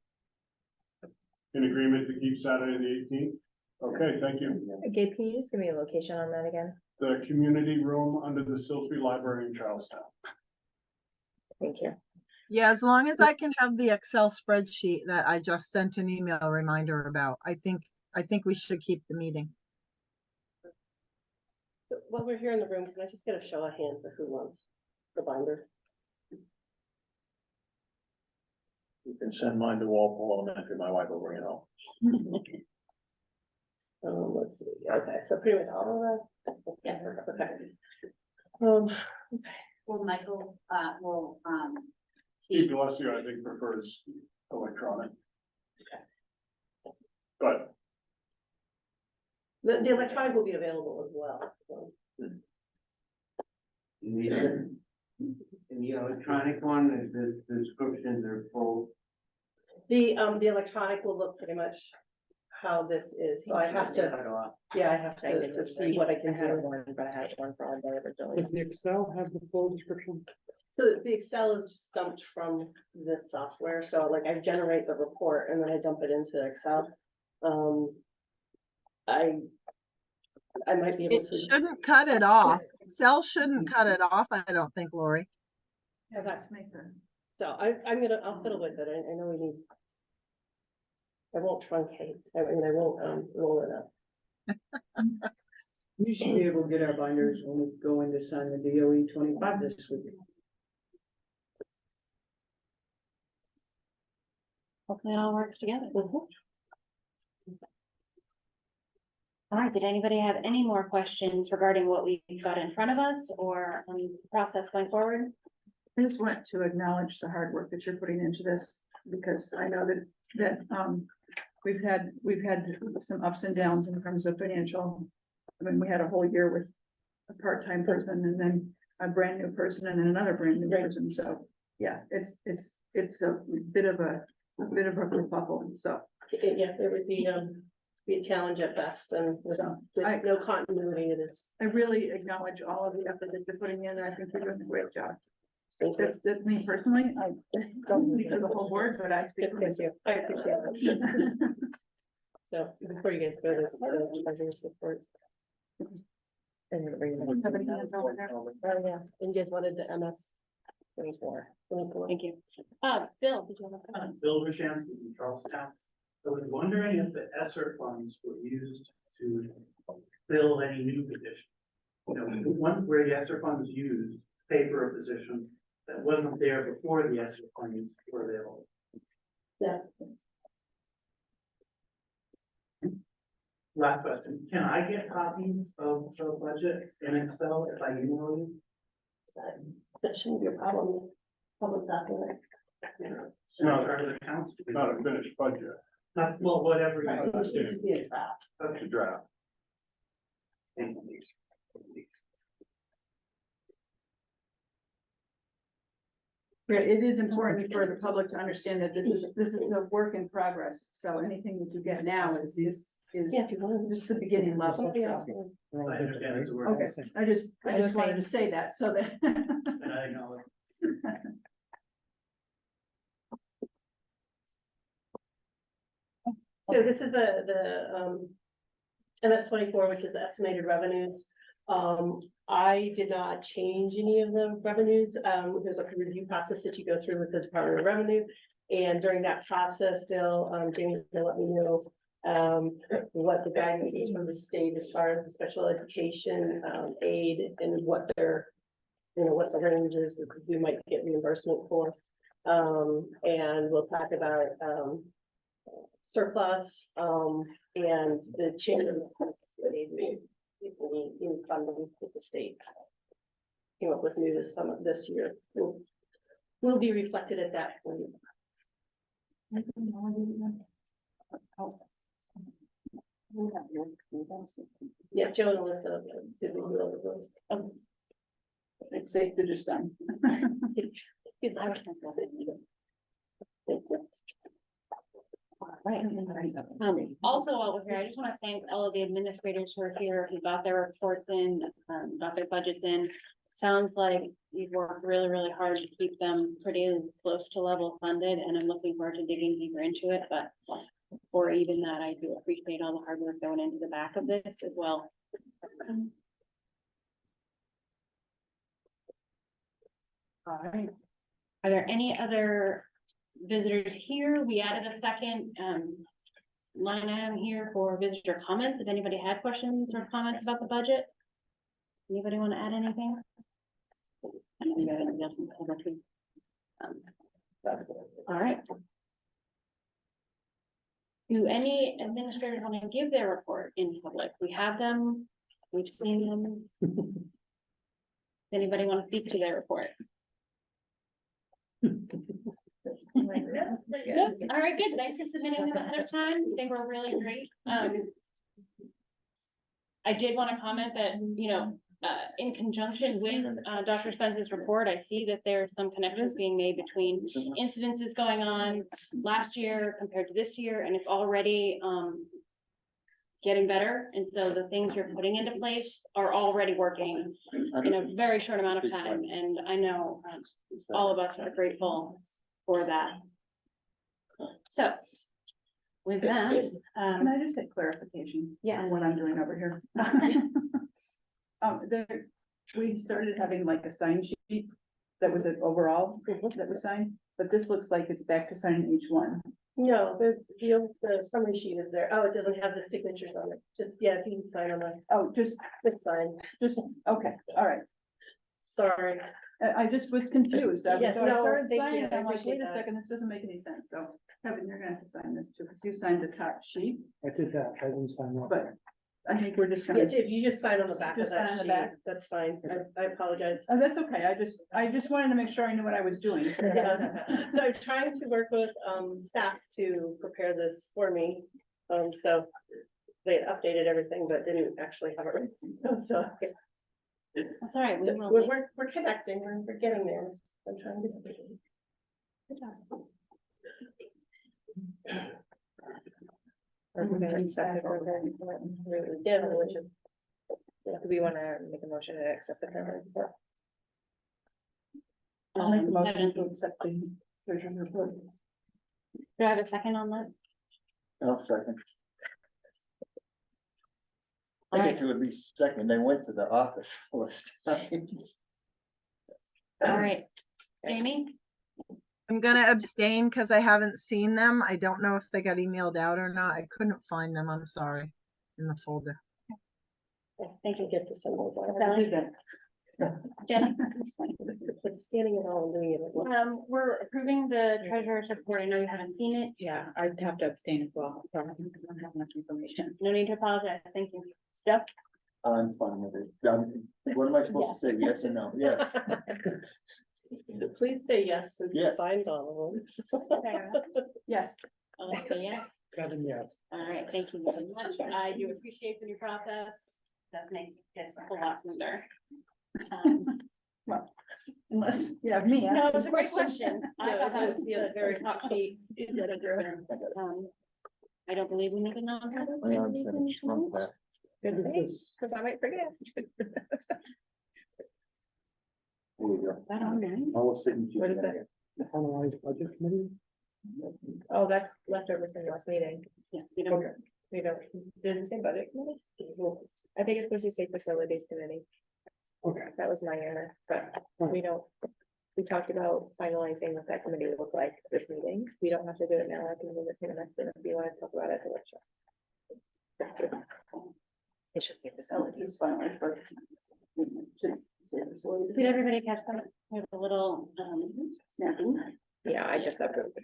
In agreement to keep Saturday, the 18th? Okay, thank you. Gabe, can you just give me a location on that again? The community room under the Silsby Library in Charlestown. Thank you. Yeah, as long as I can have the Excel spreadsheet that I just sent an email reminder about, I think we should keep the meeting. So while we're here in the room, can I just get a show of hands of who wants the binder? You can send mine to Walpole Elementary, my wife will bring it home. Let's see, okay, so pretty much all of that. Yeah, okay. Well, Michael, will, Steve Delesio, I think, prefers electronic. But The electronic will be available as well, so. In the electronic one, is the descriptions are full. The electronic will look pretty much how this is, so I have to, yeah, I have to see what I can had do. one, but I had one for all day originally. Does the Excel have the full description? So the Excel is just dumped from this software, so like I generate the report and then I dump it into Excel. I might be able It to. shouldn't cut it off. Excel shouldn't cut it off, I don't think, Lori. Yeah, that's makes sense. So I'll fiddle with it, I know we need. I won't truncate, I mean, I won't, roll it up. You should be able to get our binders when we go in to sign the DOE 25 this week. Hopefully it all works together. All right, did anybody have any more questions regarding what we've got in front of us or the process going forward? I just want to acknowledge the hard work that you're putting into this, because I know that we've had some ups and downs in terms of financial. I mean, we had a whole year with a part-time person and then a brand new person and then another brand new person, so, yeah, it's a bit of a kerfuffle, so. Yeah, it would be a challenge at best, and with no continuity, it is. I really acknowledge all of the effort that you're putting in, and I think you're doing a great job. That's me personally, I don't speak for the whole board, but I speak for myself. I appreciate it. So before you guys go, this treasurer's report. Have any hands over there? Oh, yeah, and you guys wanted the MS 24. Thank you. Bill, did you want to comment? Bill Rashansky from Charlestown. I was wondering if the ESSER funds were used to fill any new position. You know, one where the ESSER funds used to pay for a position that wasn't there before the ESSER funds were available. Yeah. Last question, can I get copies of the budget in Excel if I email you? That shouldn't be a problem. Public document. No, the accounts. not a finished budget, That's, well, whatever. Right, it should be a draft. it's a draft. Thank you. Yeah, it is important for the public to understand that this is a work in progress, so anything that you get now is Yeah, if you want. just the beginning level. Somebody So. else can- I understand it's a word. Okay, I just wanted to say that, so that. And I acknowledge. So this is the MS 24, which is the estimated revenues. I did not change any of the revenues. There's a review process that you go through with the Department of Revenue. And during that process, Jamie will let me know what the guidance is from the state as far as the special education aid and what their, what the range is that we might get reimbursement for. And we'll talk about surplus and the change in funding with the state. Came up with new this year. Will be reflected at that point. Yeah, Joe and Alyssa did review all of those. It's safe to just sign. Right. Also, while we're here, I just want to thank all of the administrators who are here, who got their reports in, got their budgets in. Sounds like you've worked really, really hard to keep them pretty close to level funded, and I'm looking forward to digging deeper into it, but before even that, I do appreciate all the hard work going into the back of this as well. All right. Are there any other visitors here? We added a second, line item here for visitor comments. If anybody had questions or comments about the budget? Anybody want to add anything? I don't think anybody else wants to add anything. All right. Do any administrators want to give their report in public? We have them, we've seen them. Does anybody want to speak to their report? Good. All right, good. Thanks for submitting them ahead of time. I think we're really great. I did want to comment that, you know, in conjunction with Dr. Spence's report, I see that there are some connections being made between incidences going on last year compared to this year, and it's already getting better. And so the things you're putting into place are already working in a very short amount of time. And I know all of us are grateful for that. So with that, Can I just get clarification? Yes. On what I'm doing over here? We started having like a sign sheet that was an overall that was signed, but this looks like it's back to signing each one. No, there's, the summary sheet is there. Oh, it doesn't have the signatures on it. Just, yeah, if you can sign on the, Oh, just, sign. okay, all right. Sorry. I just was confused. So I Yes, no, started thank you. signing, and I I'm like, appreciate wait a that. second, this doesn't make any sense. So Kevin, you're gonna have to sign this too, because you signed the top sheet, I did that, I didn't sign up. but I think we're just Yeah, gonna. if you just sign on the back of Just sign that on the sheet, back? that's fine. I apologize. Oh, that's okay. I just wanted to make sure I knew what I was doing. So that I wasn't- So I'm trying to work with staff to prepare this for me. So they had updated everything, but didn't actually have it written. So that's all right. We so will. we're connecting, we're getting there. I'm trying to do everything. Good job. Are we gonna accept it or Yeah, no, it's- do we wanna make a motion to accept the current report? I'll make a motion Seven. to accept the treasurer's report. Do I have a second on that? I'll second. All I right. get to at least second, they went to the office first. All right, Amy? I'm gonna abstain because I haven't seen them. I don't know if they got emailed out or not. I couldn't find them. I'm sorry, in the folder. Thank you, get to send those out. Sally? Jen? It's like scanning it all and doing it at once. We're approving the treasurer's report. I know you haven't seen it. Yeah, I'd have to abstain as well. So I don't have enough information. No need to apologize. Thank you. Steph? I'm fine with it. What am I supposed to say, yes or no? Yes. Please say yes, since you Yes. signed all of them. Sarah? Yes. Okay, yes. Kevin, yes. All right, thank you very much. I do appreciate the new process. Does make this a whole lot smoother. Well, unless you have me. No, it asking was a great questions. question. I thought that was Yeah, a very hot sheet. I don't believe we need a non-public. My arm's gonna shrunk that. Cause I might forget. There you go. That on mine? All the signatures. What is that? The finalized budget committee? Oh, that's leftover from last meeting. Yeah, we don't. We don't, does it say budget committee? I think it's supposed to say facilities committee. Okay. That was my error, but we don't, we talked about finalizing what that committee would look like this meeting. We don't have to do it now. I can move it to the next one if you want to talk about it at the workshop. It should say facilities. Finally, but- should say this way. Did everybody catch that? We have a little, snapping. Yeah, I just approved it.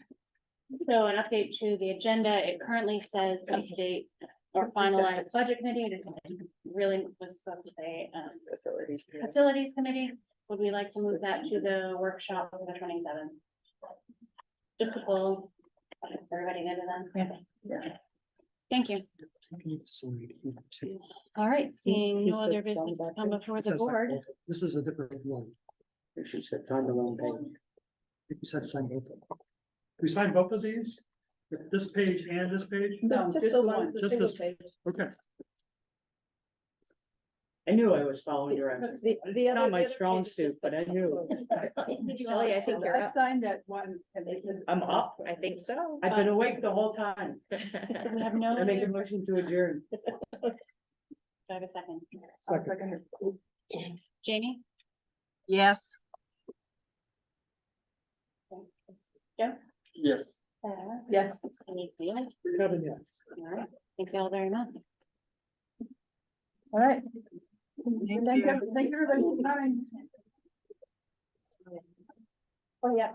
So an update to the agenda, it currently says update or finalize budget committee, it really was supposed to say, Facilities. committee. facilities committee. Would we like to move that to the workshop for the 27th? Just to pull everybody good to them? Yeah. Thank you. All right, seeing no other business to come before the board. This is a different one. You should set time the wrong page. You said sign both of them. We signed both of these? This page and this page? No, Just the one, the Just single this- page. Okay. I knew I was following directions. The It's other- not the my other strong page is suit, just but I knew. Shelley, I think you're I up. signed that one. And they did. I'm up. I think so. I've been awake the whole time. We have no, I make a do motion to adjourn. I have a second? Second. Jamie? Yes. Yes. Sarah? Yes. Any feelings? Kevin, yes. All right, thank you all very much. All right. Thank Thank you. you, thank you everybody for coming. Oh, yeah.